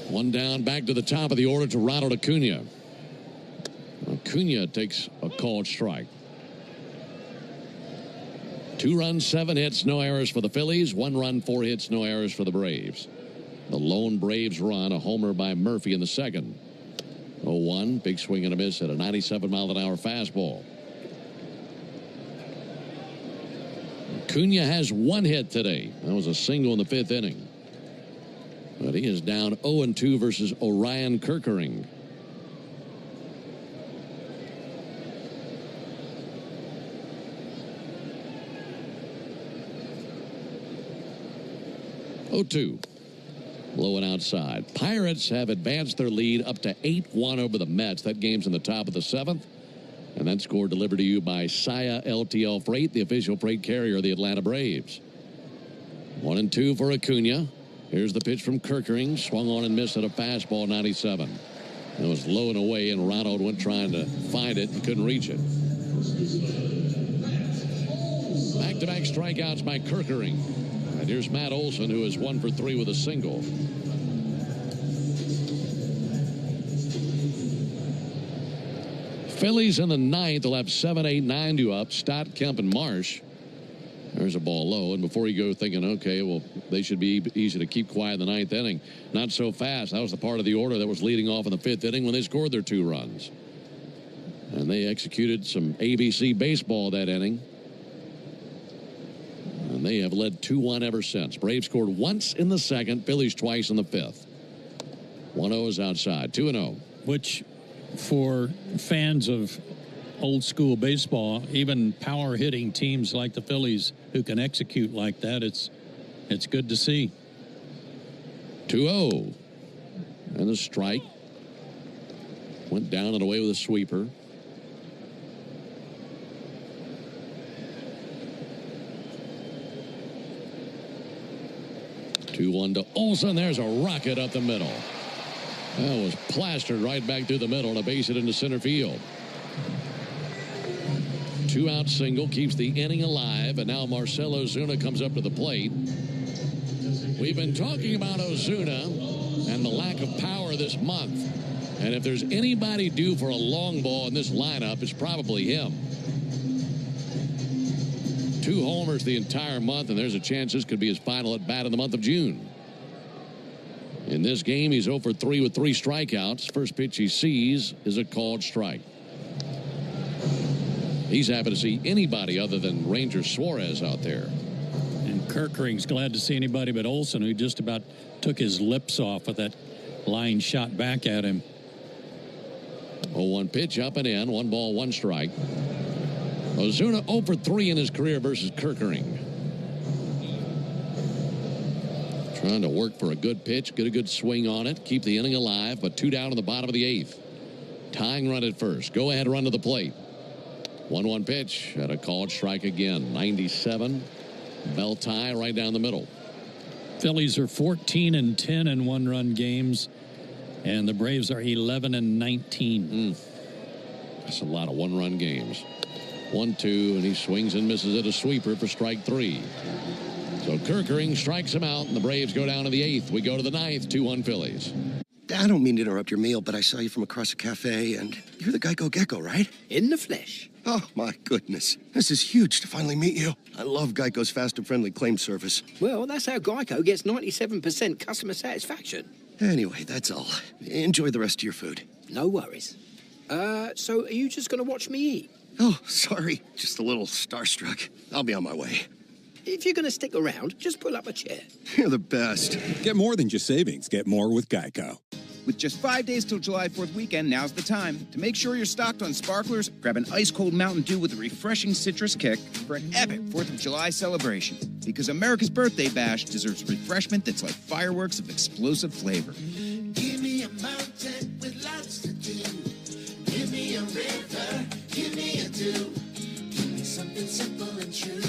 S3: One down, back to the top of the order to Ronald Acuna. Acuna takes a called strike. 2 runs, 7 hits, no errors for the Phillies. 1 run, 4 hits, no errors for the Braves. The lone Braves run, a homer by Murphy in the second. 0-1, big swing and a miss at a 97-mile-an-hour fastball. Acuna has 1 hit today. That was a single in the 5th inning. But he is down 0-2 versus Orion Kerkering. Oh-2. Low and outside. Pirates have advanced their lead up to 8-1 over the Mets. That game's in the top of the 7th. And that score delivered to you by Saya LTL Freight, the official freight carrier of the Atlanta Braves. 1-2 for Acuna. Here's the pitch from Kerkering. Swung on and missed at a fastball, 97. It was low and away, and Ronald went trying to find it and couldn't reach it. Back-to-back strikeouts by Kerkering. And here's Matt Olson, who is 1 for 3 with a single. Phillies in the 9th will have 7, 8, 9 due up. Stott, Kemp, and Marsh. There's a ball low, and before you go thinking, okay, well, they should be easy to keep quiet in the 9th inning. Not so fast. That was the part of the order that was leading off in the 5th inning when they scored their 2 runs. And they executed some ABC baseball that inning. And they have led 2-1 ever since. Braves scored once in the 2nd, Phillies twice in the 5th. 1-0 is outside, 2-0.
S4: Which, for fans of old school baseball, even power hitting teams like the Phillies who can execute like that, it's good to see.
S3: 2-0. And the strike. Went down and away with a sweeper. Two-1 to Olsen. There's a rocket up the middle. That was plastered right back through the middle and a base hit into center field. 2-out single keeps the inning alive, and now Marcell Ozuna comes up to the plate. We've been talking about Ozuna and the lack of power this month, and if there's anybody due for a long ball in this lineup, it's probably him. 2 homers the entire month, and there's a chance this could be his final at bat in the month of June. In this game, he's 0 for 3 with 3 strikeouts. First pitch he sees is a called strike. He's happy to see anybody other than Ranger Suarez out there.
S4: And Kerkering's glad to see anybody but Olsen, who just about took his lips off with that line shot back at him.
S3: 0-1 pitch up and in. 1 ball, 1 strike. Ozuna 0 for 3 in his career versus Kerkering. Trying to work for a good pitch, get a good swing on it, keep the inning alive, but 2 down in the bottom of the 8th. Tying run at first. Go ahead run to the plate. 1-1 pitch at a called strike again. 97. Bell tie right down the middle.
S4: Phillies are 14-10 in 1-run games, and the Braves are 11-19.
S3: That's a lot of 1-run games. 1-2, and he swings and misses at a sweeper for strike 3. So Kerkering strikes him out, and the Braves go down to the 8th. We go to the 9th, 2-1 Phillies.
S5: I don't mean to interrupt your meal, but I saw you from across a cafe, and you're the Geico Gecko, right?
S6: In the flesh.
S5: Oh, my goodness. This is huge to finally meet you. I love Geico's fast and friendly claim service.
S6: Well, that's how Geico gets 97% customer satisfaction.
S5: Anyway, that's all. Enjoy the rest of your food.
S6: No worries. So are you just going to watch me eat?
S5: Oh, sorry. Just a little starstruck. I'll be on my way.
S6: If you're going to stick around, just pull up a chair.
S5: You're the best.
S7: Get more than just savings. Get more with Geico.
S9: With just 5 days till July 4th weekend, now's the time to make sure you're stocked on sparklers. Grab an ice-cold Mountain Dew with a refreshing citrus kick for an epic 4th of July celebration. Because America's Birthday Bash deserves refreshment that's like fireworks of explosive flavor.
S14: Give me a mountain with lots to do. Give me a river. Give me a dew. Give me something simple and true.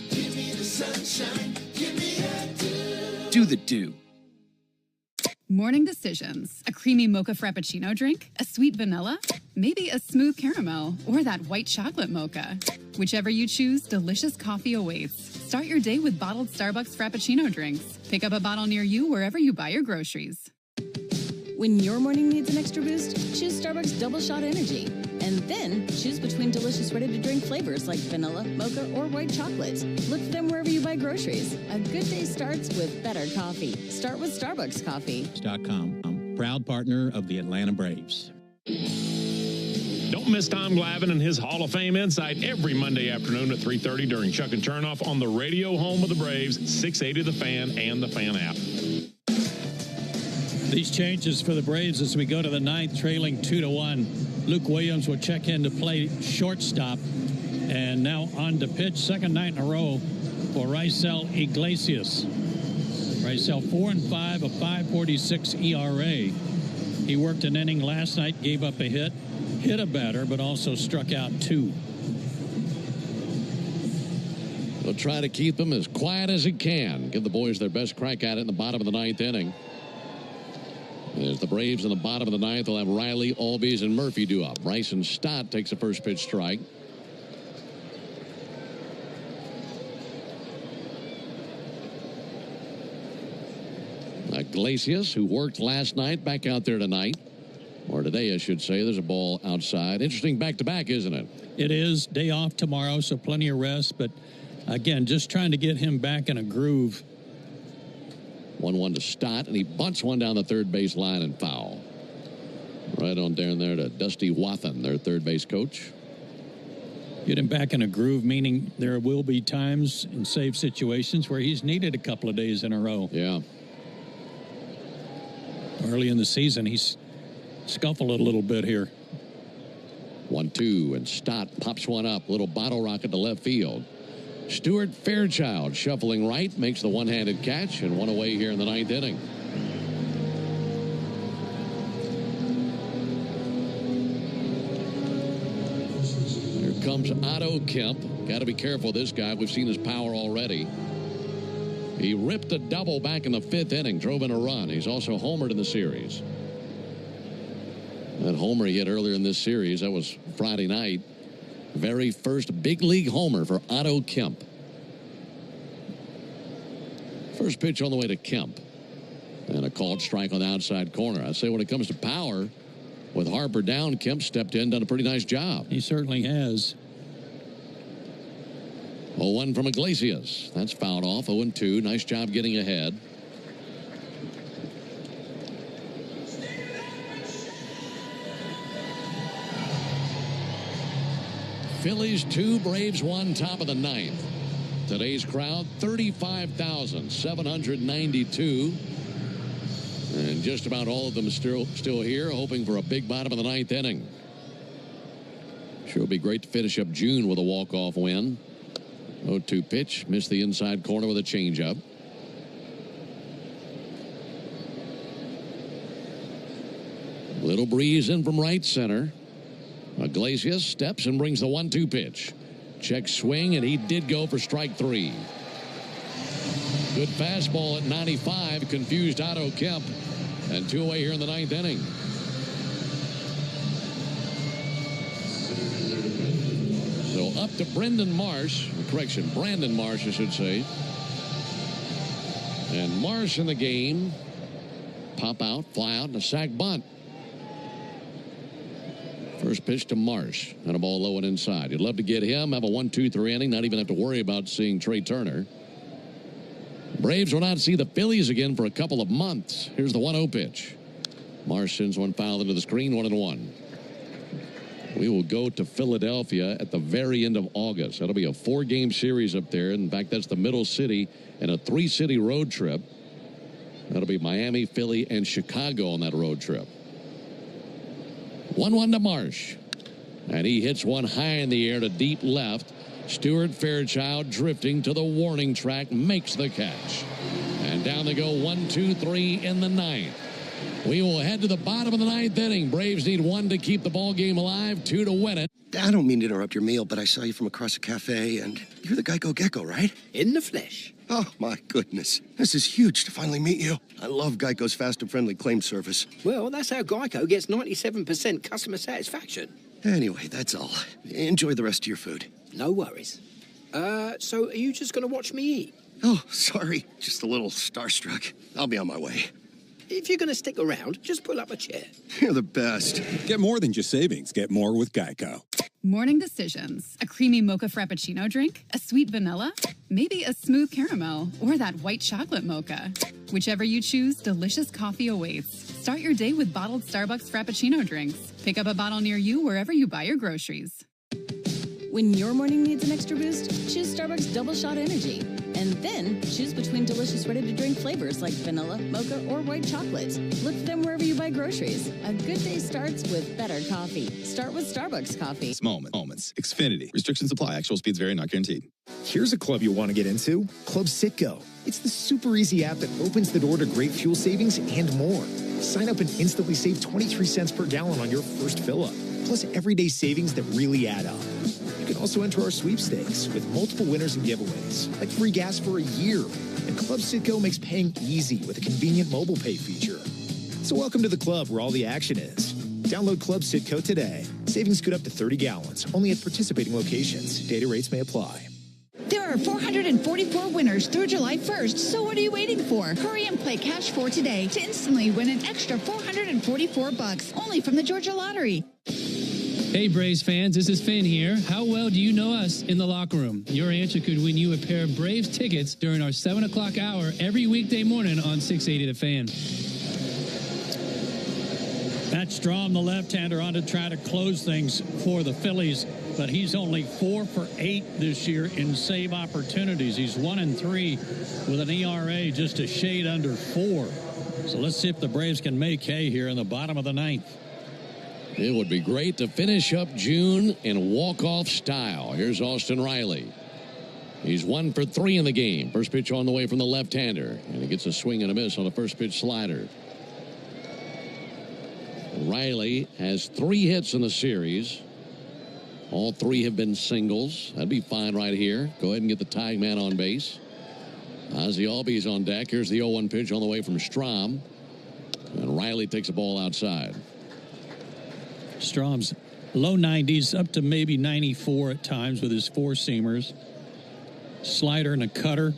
S14: Give me the sunshine. Give me a dew.
S9: Do the dew.
S2: Morning decisions. A creamy mocha frappuccino drink? A sweet vanilla? Maybe a smooth caramel? Or that white chocolate mocha? Whichever you choose, delicious coffee awaits. Start your day with bottled Starbucks Frappuccino drinks. Pick up a bottle near you wherever you buy your groceries.
S10: When your morning needs an extra boost, choose Starbucks Double Shot Energy. And then choose between delicious ready-to-drink flavors like vanilla, mocha, or white chocolate. Look for them wherever you buy groceries. A good day starts with better coffee. Start with Starbucks coffee.
S16: .com, proud partner of the Atlanta Braves.
S17: Don't miss Tom Glavine and his Hall of Fame Insight every Monday afternoon at 3:30 during Chuck and Turnoff on the radio home of the Braves, 680 The Fan and the Fan app.
S4: These changes for the Braves as we go to the 9th, trailing 2-1. Luke Williams will check in to play shortstop. And now on to pitch, second night in a row for Raisel Iglesias. Raisel 4-5, a 5.46 ERA. He worked an inning last night, gave up a hit a batter, but also struck out 2.
S3: He'll try to keep them as quiet as he can. Give the boys their best crack at it in the bottom of the 9th inning. As the Braves in the bottom of the 9th, they'll have Riley, Albies, and Murphy due up. Bryson Stott takes a first pitch strike. Iglesias, who worked last night, back out there tonight. Or today, I should say. There's a ball outside. Interesting back-to-back, isn't it?
S4: It is. Day off tomorrow, so plenty of rest. But, again, just trying to get him back in a groove.
S3: 1-1 to Stott, and he bunts one down the third base line and foul. Right on down there to Dusty Wathan, their third base coach.
S4: Get him back in a groove, meaning there will be times in save situations where he's needed a couple of days in a row.
S3: Yeah.
S4: Early in the season, he's scuffled a little bit here.
S3: 1-2, and Stott pops one up. Little bottle rocket to left field. Stuart Fairchild shuffling right, makes the one-handed catch, and one away here in the 9th inning. Here comes Otto Kemp. Got to be careful, this guy. We've seen his power already. He ripped a double back in the 5th inning, drove in a run. He's also homered in the series. That homer he hit earlier in this series, that was Friday night. Very first big league homer for Otto Kemp. First pitch on the way to Kemp. And a called strike on the outside corner. I say when it comes to power, with Harper down, Kemp stepped in, done a pretty nice job.
S4: He certainly has.
S3: 0-1 from Iglesias. That's fouled off. 0-2. Nice job getting ahead. Phillies 2, Braves 1, top of the ninth. Today's crowd, 35,792. And just about all of them still here, hoping for a big bottom of the ninth inning. Sure would be great to finish up June with a walk-off win. 0-2 pitch, missed the inside corner with a changeup. Little breeze in from right center. Iglesias steps and brings the 1-2 pitch. Check swing, and he did go for strike 3. Good fastball at 95, confused Otto Kemp, and 2 away here in the ninth inning. So up to Brandon Marsh, I should say. And Marsh in the game. Pop out, fly out, and a sac bunt. First pitch to Marsh, and a ball low and inside. You'd love to get him, have a 1-2-3 inning, not even have to worry about seeing Trey Turner. Braves will not see the Phillies again for a couple of months. Here's the 1-0 pitch. Marsh sends one foul into the screen, 1-1. We will go to Philadelphia at the very end of August. That'll be a 4-game series up there. In fact, that's the middle city and a 3-city road trip. That'll be Miami, Philly, and Chicago on that road trip. 1-1 to Marsh. And he hits one high in the air to deep left. Stuart Fairchild drifting to the warning track, makes the catch. And down they go, 1-2-3 in the ninth. We will head to the bottom of the ninth inning. Braves need 1 to keep the ball game alive, 2 to win it.
S5: I don't mean to interrupt your meal, but I saw you from across the cafe, and you're the Geico Gecko, right?
S6: In the flesh.
S5: Oh, my goodness. This is huge to finally meet you. I love Geico's fast and friendly claim service.
S6: Well, that's how Geico gets 97% customer satisfaction.
S5: Anyway, that's all. Enjoy the rest of your food.
S6: No worries. So are you just going to watch me eat?
S5: Oh, sorry. Just a little starstruck. I'll be on my way.
S6: If you're going to stick around, just pull up a chair.
S5: You're the best.
S7: Get more than just savings. Get more with Geico.
S2: Morning decisions. A creamy mocha frappuccino drink? A sweet vanilla? Maybe a smooth caramel? Or that white chocolate mocha? Whichever you choose, delicious coffee awaits. Start your day with bottled Starbucks Frappuccino drinks. Pick up a bottle near you wherever you buy your groceries.
S10: When your morning needs an extra boost, choose Starbucks Double Shot Energy. And then choose between delicious ready-to-drink flavors like vanilla, mocha, or white chocolate. Look for them wherever you buy groceries. A good day starts with better coffee. Start with Starbucks coffee.
S12: Moments. Xfinity. Restrictions apply. Actual speeds vary, not guaranteed.
S15: Here's a club you'll want to get into. Club Citgo. It's the super easy app that opens the door to great fuel savings and more. Sign up and instantly save 23 cents per gallon on your first fill-up. Plus everyday savings that really add up. You can also enter our sweepstakes with multiple winners and giveaways, like free gas for a year. And Club Citgo makes paying easy with a convenient mobile pay feature. So welcome to the club where all the action is. Download Club Citgo today. Savings good up to 30 gallons, only at participating locations. Data rates may apply.
S18: There are 444 winners through July 1st, so what are you waiting for? Hurry and play Cash 4 today to instantly win an extra $444, only from the Georgia Lottery.
S19: Hey, Braves fans, this is Finn here. How well do you know us in the locker room? Your answer could win you a pair of Braves tickets during our 7 o'clock hour every weekday morning on 680 The Fan.
S4: Matt Strahm, the left-hander, on to try to close things for the Phillies, but he's only 4 for 8 this year in save opportunities. He's 1-3 with an ERA just a shade under 4. So let's see if the Braves can make hay here in the bottom of the ninth.
S3: It would be great to finish up June in walk-off style. Here's Austin Riley. He's 1 for 3 in the game. First pitch on the way from the left-hander, and he gets a swing and a miss on the first pitch slider. Riley has 3 hits in the series. All 3 have been singles. That'd be fine right here. Go ahead and get the tying man on base. Ozzie Albies on deck. Here's the 0-1 pitch on the way from Strahm. And Riley takes a ball outside.
S4: Strahm's low 90s up to maybe 94 at times with his 4-seamers. Slider and a cutter.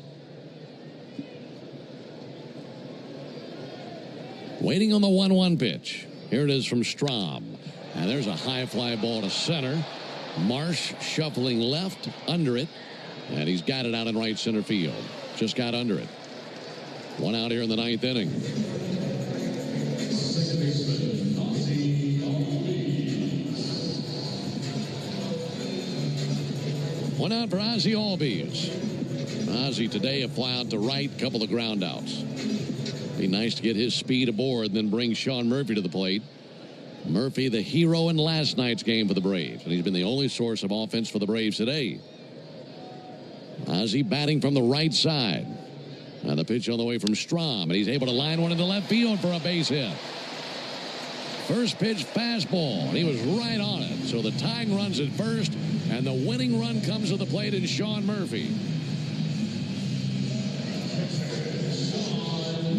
S3: Waiting on the 1-1 pitch. Here it is from Strahm. And there's a high fly ball to center. Marsh shuffling left, under it. And he's got it out in right center field. Just got under it. 1 out here in the ninth inning. One out for Ozzie Albies. Ozzie today a fly out to right, couple of ground outs. Be nice to get his speed aboard and then bring Sean Murphy to the plate. Murphy, the hero in last night's game for the Braves, and he's been the only source of offense for the Braves today. Ozzie batting from the right side. And the pitch on the way from Strom, and he's able to line one into left field for a base hit. First pitch fastball, and he was right on it. So the tying run's at first, and the winning run comes to the plate in Sean Murphy.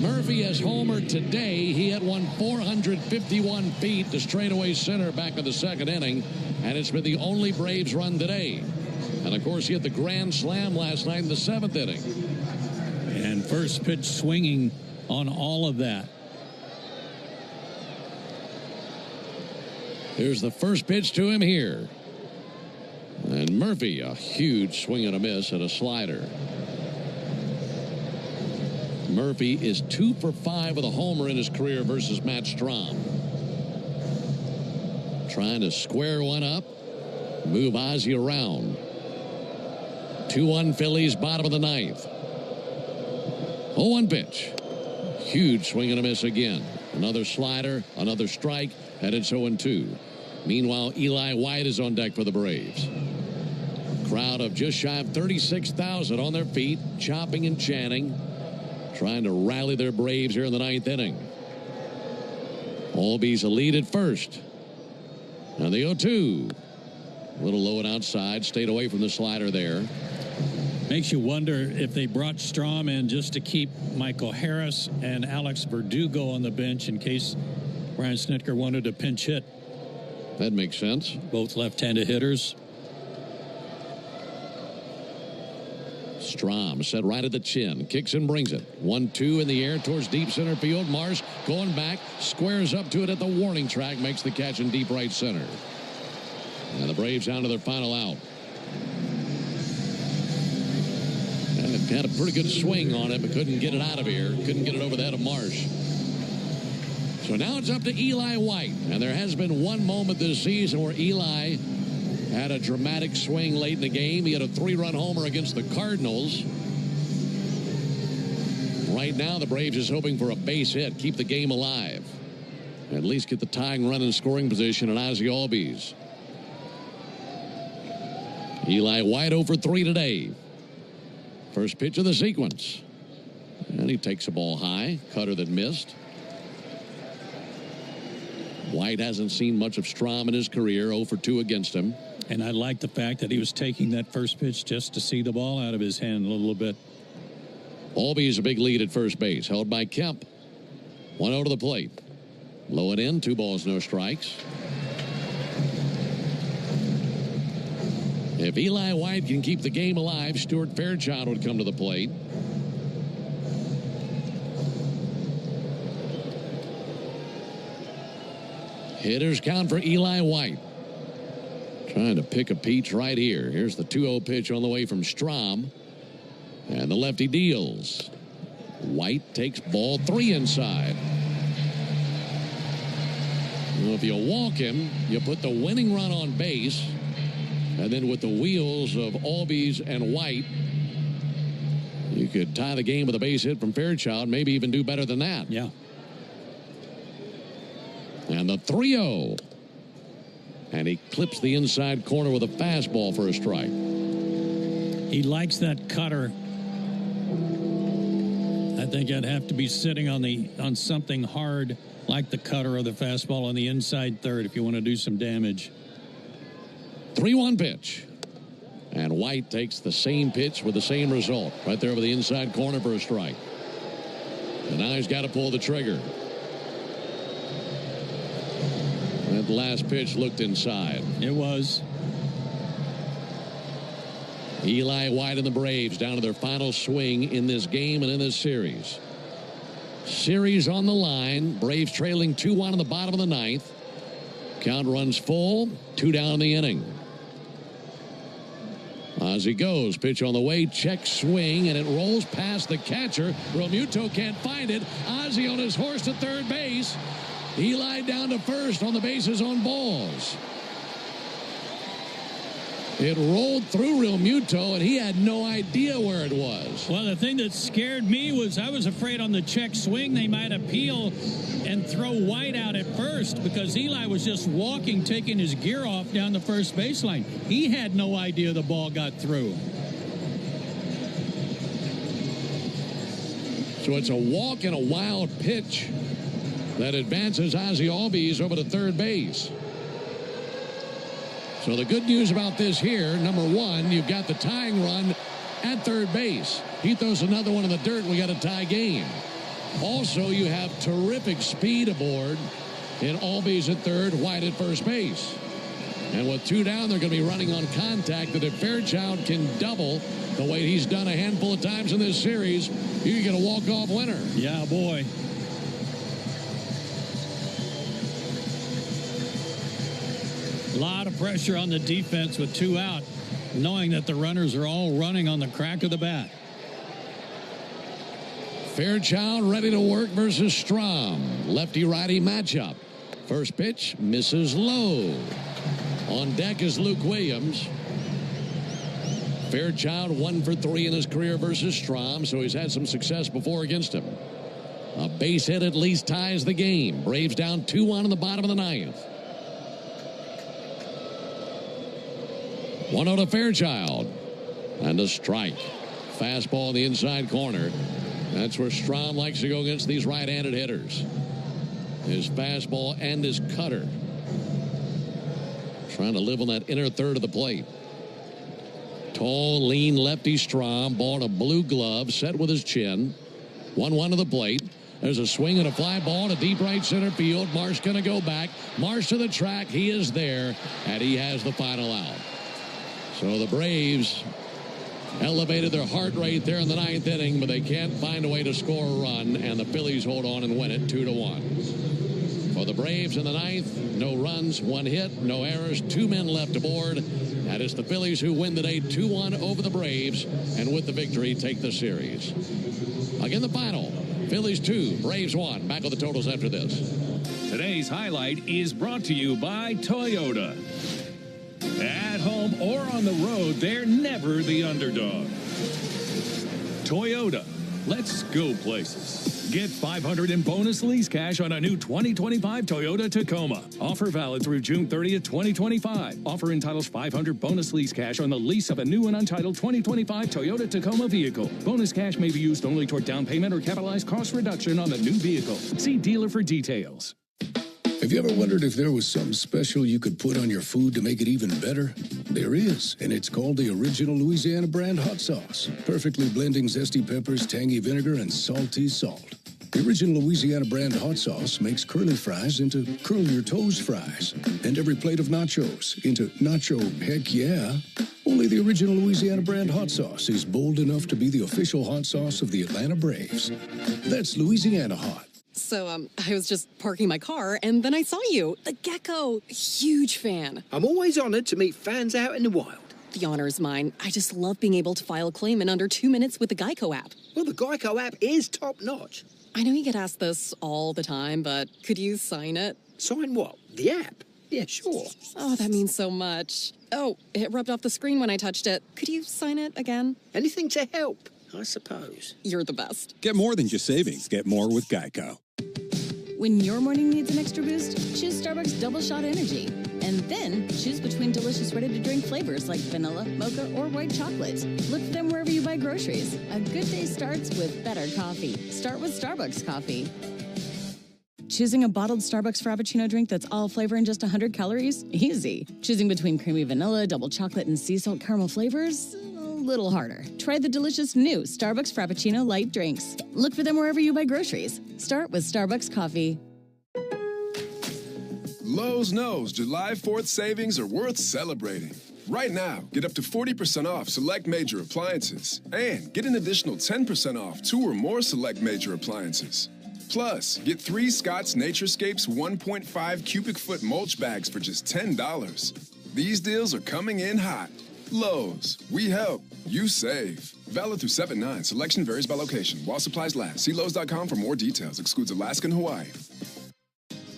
S3: Murphy has homered today. He had one 451 feet to straightaway center back in the second inning, and it's been the only Braves run today. And, of course, he hit the grand slam last night in the seventh inning.
S4: And first pitch swinging on all of that.
S3: Here's the first pitch to him here. And Murphy, a huge swing and a miss and a slider. Murphy is 2 for 5 with a homer in his career versus Matt Strom. Trying to square one up, move Ozzie around. 2-1 Phillies, bottom of the ninth. 0-1 pitch. Huge swing and a miss again. Another slider, another strike, and it's 0-2. Meanwhile, Eli White is on deck for the Braves. Crowd of just shy of 36,000 on their feet, chopping and chanting, trying to rally their Braves here in the ninth inning. Albies a lead at first. And the 0-2. A little low and outside, stayed away from the slider there.
S4: Makes you wonder if they brought Strom in just to keep Michael Harris and Alex Verdugo on the bench in case Brian Snitker wanted to pinch hit.
S3: That makes sense.
S4: Both left-handed hitters.
S3: Strom set right at the chin, kicks and brings it. 1-2 in the air towards deep center field. Marsh going back, squares up to it at the warning track, makes the catch in deep right center. And the Braves down to their final out. And they've had a pretty good swing on it, but couldn't get it out of here. Couldn't get it over the head of Marsh. So now it's up to Eli White. And there has been one moment this season where Eli had a dramatic swing late in the game. He had a 3-run homer against the Cardinals. Right now, the Braves is hoping for a base hit, keep the game alive. At least get the tying run in scoring position at Ozzie Albies. Eli White 0 for 3 today. First pitch of the sequence. And he takes a ball high. Cutter that missed. White hasn't seen much of Strom in his career. 0 for 2 against him.
S4: And I like the fact that he was taking that first pitch just to see the ball out of his hand a little bit.
S3: Albies a big lead at first base. Held by Kemp. 1-0 to the plate. Low and in. 2 balls, no strikes. If Eli White can keep the game alive, Stuart Fairchild would come to the plate. Hitters count for Eli White. Trying to pick a peach right here. Here's the 2-0 pitch on the way from Strom. And the lefty deals. White takes ball 3 inside. Well, if you walk him, you put the winning run on base. And then with the wheels of Albies and White, you could tie the game with a base hit from Fairchild, maybe even do better than that.
S4: Yeah.
S3: And the 3-0. And he clips the inside corner with a fastball for a strike.
S4: He likes that cutter. I think I'd have to be sitting on something hard like the cutter or the fastball on the inside third if you want to do some damage.
S3: 3-1 pitch. And White takes the same pitch with the same result. Right there over the inside corner for a strike. And now he's got to pull the trigger. That last pitch looked inside.
S4: It was.
S3: Eli White and the Braves down to their final swing in this game and in this series. Series on the line. Braves trailing 2-1 in the bottom of the ninth. Count runs full. 2 down in the inning. Ozzie goes. Pitch on the way. Check swing. And it rolls past the catcher. Realmuto can't find it. Ozzie on his horse to third base. Eli down to first on the bases on balls. It rolled through Real Muto, and he had no idea where it was.
S4: Well, the thing that scared me was I was afraid on the check swing they might appeal and throw White out at first because Eli was just walking, taking his gear off down the first baseline. He had no idea the ball got through.
S3: So it's a walk and a wild pitch that advances Ozzie Albies over to third base. So the good news about this here, number one, you've got the tying run at third base. He throws another one in the dirt, we got a tie game. Also, you have terrific speed aboard in Albies at third, White at first base. And with two down, they're going to be running on contact that if Fairchild can double the way he's done a handful of times in this series, you get a walk-off winner.
S4: Yeah, boy. A lot of pressure on the defense with two out, knowing that the runners are all running on the crack of the bat.
S3: Fairchild ready to work versus Strom. Lefty-righty matchup. First pitch misses low. On deck is Luke Williams. Fairchild 1 for 3 in his career versus Strom, so he's had some success before against him. A base hit at least ties the game. Braves down 2-1 in the bottom of the ninth. 1-0 to Fairchild. And a strike. Fastball in the inside corner. That's where Strom likes to go against these right-handed hitters. His fastball and his cutter. Trying to live on that inner third of the plate. Tall, lean lefty Strom. Ball in a blue glove. Set with his chin. 1-1 to the plate. There's a swing and a fly ball to deep right center field. Marsh going to go back. Marsh to the track. He is there. And he has the final out. So the Braves elevated their heart rate there in the ninth inning, but they can't find a way to score a run, and the Phillies hold on and win it 2-1. For the Braves in the ninth, no runs, 1 hit, no errors, 2 men left aboard, and it's the Phillies who win today 2-1 over the Braves, and with the victory, take the series. Again, the final, Phillies 2, Braves 1. Back with the totals after this.
S17: Today's highlight is brought to you by Toyota. At home or on the road, they're never the underdog. Toyota, let's go places. Get $500 in bonus lease cash on a new 2025 Toyota Tacoma. Offer valid through June 30th, 2025. Offer entitles $500 bonus lease cash on the lease of a new and untitled 2025 Toyota Tacoma vehicle. Bonus cash may be used only toward down payment or capitalized cost reduction on the new vehicle. See dealer for details.
S21: Have you ever wondered if there was something special you could put on your food to make it even better? There is, and it's called the Original Louisiana Brand Hot Sauce. Perfectly blending zesty peppers, tangy vinegar, and salty salt. The Original Louisiana Brand Hot Sauce makes curly fries into curl your toes fries, and every plate of nachos into nacho heck yeah. Only the Original Louisiana Brand Hot Sauce is bold enough to be the official hot sauce of the Atlanta Braves. That's Louisiana Hot.
S22: So, I was just parking my car, and then I saw you, the gecko. Huge fan.
S6: I'm always honored to meet fans out in the wild.
S22: The honor is mine. I just love being able to file a claim in under 2 minutes with the Geico app.
S6: Well, the Geico app is top-notch.
S22: I know you get asked this all the time, but could you sign it?
S6: Sign what? The app? Yeah, sure.
S22: Oh, that means so much. Oh, it rubbed off the screen when I touched it. Could you sign it again?
S6: Anything to help, I suppose.
S22: You're the best.
S7: Get more than just savings. Get more with Geico.
S10: When your morning needs an extra boost, choose Starbucks Double Shot Energy. And then choose between delicious ready-to-drink flavors like vanilla, mocha, or white chocolate. Look for them wherever you buy groceries. A good day starts with better coffee. Start with Starbucks coffee. Choosing a bottled Starbucks Frappuccino drink that's all flavor and just 100 calories? Easy. Choosing between creamy vanilla, double chocolate, and sea salt caramel flavors? A little harder. Try the delicious new Starbucks Frappuccino light drinks. Look for them wherever you buy groceries. Start with Starbucks coffee.
S1: Lowe's knows July 4th savings are worth celebrating. Right now, get up to 40% off select major appliances and get an additional 10% off 2 or more select major appliances. Plus, get 3 Scott's Naturescapes 1.5 cubic foot mulch bags for just $10. These deals are coming in hot. Lowe's, we help, you save. Valid through 7/9. Selection varies by location. While supplies last. See Lowe's.com for more details. Excludes Alaska and Hawaii.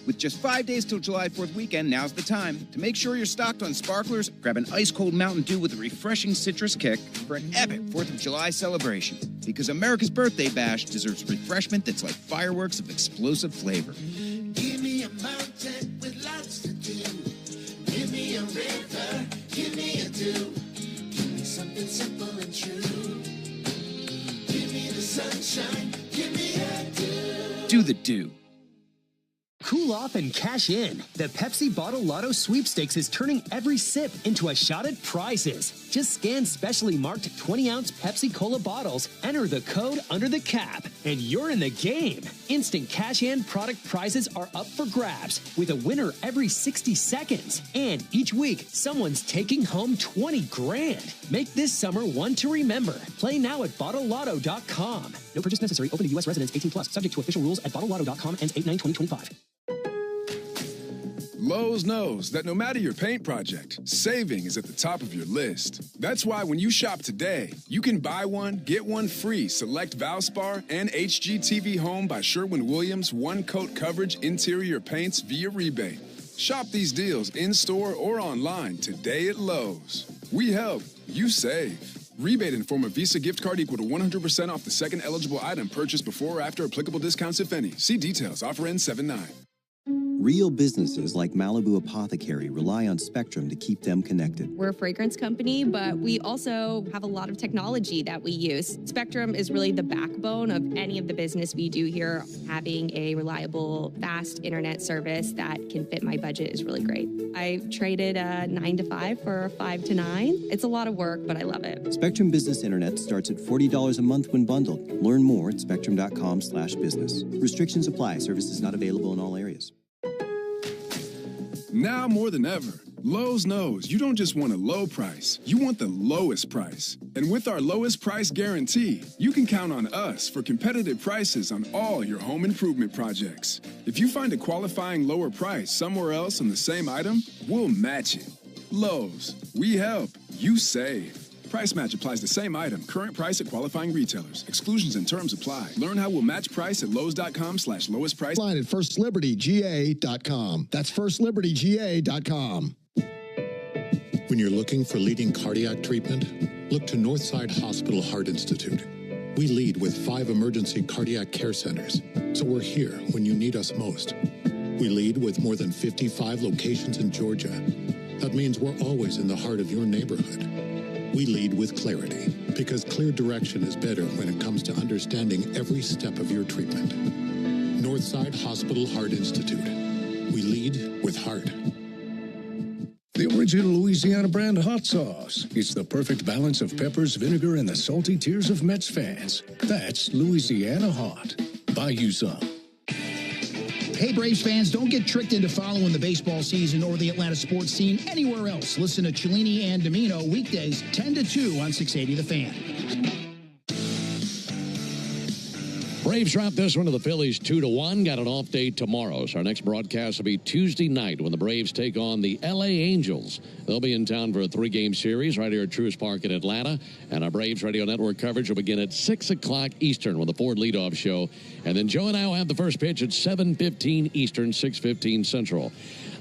S9: With just 5 days till July 4th weekend, now's the time. To make sure you're stocked on sparklers, grab an ice-cold Mountain Dew with a refreshing citrus kick for an epic 4th of July celebration. Because America's birthday bash deserves refreshment that's like fireworks of explosive flavor.
S14: Give me a mountain with lots to do. Give me a river, give me a dew. Give me something simple and true. Give me the sunshine, give me a dew.
S9: Do the dew.
S8: Cool off and cash in. The Pepsi Bottle Lotto Sweepstakes is turning every sip into a shot at prizes. Just scan specially marked 20-ounce Pepsi Cola bottles, enter the code under the cap, and you're in the game. Instant cash-in product prizes are up for grabs, with a winner every 60 seconds. And each week, someone's taking home 20 grand. Make this summer one to remember. Play now at BottleLotto.com. No purchase necessary. Open to U.S. residents 18 plus. Subject to official rules at BottleLotto.com. Ends 8/9/2025.
S1: Lowe's knows that no matter your paint project, saving is at the top of your list. That's why when you shop today, you can buy one, get one free. Select Valspar and HGTV Home by Sherwin-Williams one-coat coverage interior paints via rebate. Shop these deals in-store or online today at Lowe's. We help, you save. Rebate in form of Visa gift card equal to 100% off the second eligible item purchased before or after applicable discounts, if any. See details. Offer ends 7/9.
S11: Real businesses like Malibu Apothecary rely on Spectrum to keep them connected.
S23: We're a fragrance company, but we also have a lot of technology that we use. Spectrum is really the backbone of any of the business we do here. Having a reliable, fast internet service that can fit my budget is really great. I traded a 9 to 5 for a 5 to 9. It's a lot of work, but I love it.
S11: Spectrum Business Internet starts at $40 a month when bundled. Learn more at spectrum.com/business. Restrictions apply. Services not available in all areas.
S1: Now more than ever, Lowe's knows you don't just want a low price, you want the lowest price. And with our lowest price guarantee, you can count on us for competitive prices on all your home improvement projects. If you find a qualifying lower price somewhere else on the same item, we'll match it. Lowe's, we help, you save. Price match applies to same item. Current price at qualifying retailers. Exclusions and terms apply. Learn how we'll match price at Lowe's.com/lowest price.
S24: Line at FirstLibertyGA.com. That's FirstLibertyGA.com.
S25: When you're looking for leading cardiac treatment, look to Northside Hospital Heart Institute. We lead with 5 emergency cardiac care centers, so we're here when you need us most. We lead with more than 55 locations in Georgia. That means we're always in the heart of your neighborhood. We lead with clarity, because clear direction is better when it comes to understanding every step of your treatment. Northside Hospital Heart Institute. We lead with heart.
S21: The original Louisiana brand hot sauce. It's the perfect balance of peppers, vinegar, and the salty tears of Mets fans. That's Louisiana Hot. Buy you some.
S26: Hey, Braves fans, don't get tricked into following the baseball season or the Atlanta sports scene anywhere else. Listen to Cellini and Domino weekdays 10 to 2 on 680 The Fan.
S3: Braves drop this one to the Phillies 2-1. Got an off day tomorrow. So our next broadcast will be Tuesday night when the Braves take on the LA Angels. They'll be in town for a 3-game series right here at Truist Park in Atlanta. And our Braves Radio Network coverage will begin at 6 o'clock Eastern with the Ford leadoff show. And then Joe and I will have the first pitch at 7:15 Eastern, 6:15 Central.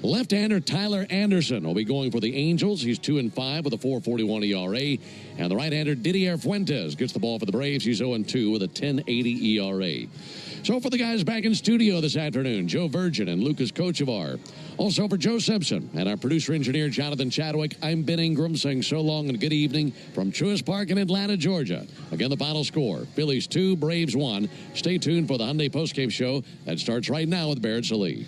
S3: Left-hander Tyler Anderson will be going for the Angels. He's 2-5 with a 4.41 ERA. And the right-hander Didier Fuentes gets the ball for the Braves. He's 0-2 with a 10.80 ERA. So for the guys back in studio this afternoon, Joe Virgin and Lucas Kochevar. Also for Joe Simpson and our producer-engineer Jonathan Chadwick, I'm Ben Ingram saying so long and good evening from Truist Park in Atlanta, Georgia. Again, the final score, Phillies 2, Braves 1. Stay tuned for the Hyundai postgame show that starts right now with Barrett Sallee.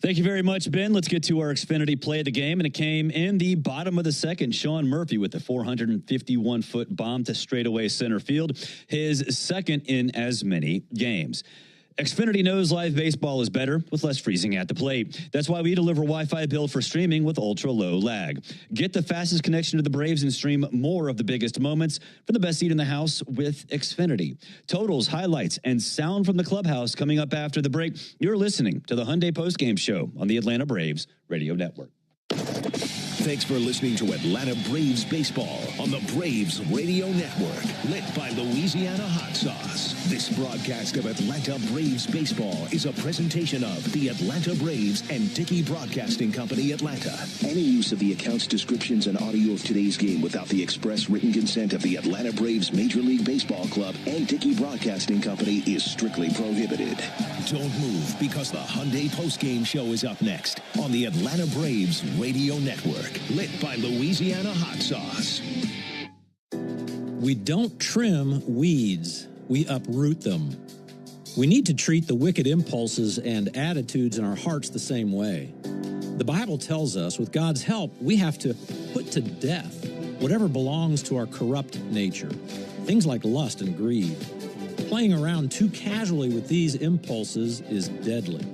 S27: Thank you very much, Ben. Let's get to our Xfinity play of the game, and it came in the bottom of the second. Sean Murphy with the 451-foot bomb to straightaway center field, his second in as many games. Xfinity knows live baseball is better with less freezing at the plate. That's why we deliver Wi-Fi built for streaming with ultra-low lag. Get the fastest connection to the Braves and stream more of the biggest moments from the best seat in the house with Xfinity. Totals, highlights, and sound from the clubhouse coming up after the break. You're listening to the Hyundai Postgame Show on the Atlanta Braves Radio Network.
S2: Thanks for listening to Atlanta Braves Baseball on the Braves Radio Network, lit by Louisiana Hot Sauce. This broadcast of Atlanta Braves Baseball is a presentation of the Atlanta Braves and Dickey Broadcasting Company, Atlanta. Any use of the accounts, descriptions, and audio of today's game without the express written consent of the Atlanta Braves Major League Baseball Club and Dickey Broadcasting Company is strictly prohibited. Don't move, because the Hyundai postgame show is up next on the Atlanta Braves Radio Network, lit by Louisiana Hot Sauce.
S5: We don't trim weeds, we uproot them. We need to treat the wicked impulses and attitudes in our hearts the same way. The Bible tells us, with God's help, we have to put to death whatever belongs to our corrupt nature, things like lust and greed. Playing around too casually with these impulses is deadly.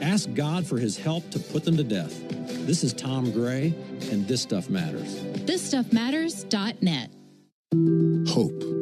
S5: Ask God for his help to put them to death. This is Tom Gray, and This Stuff Matters.
S12: ThisStuffMatters.net.
S25: Hope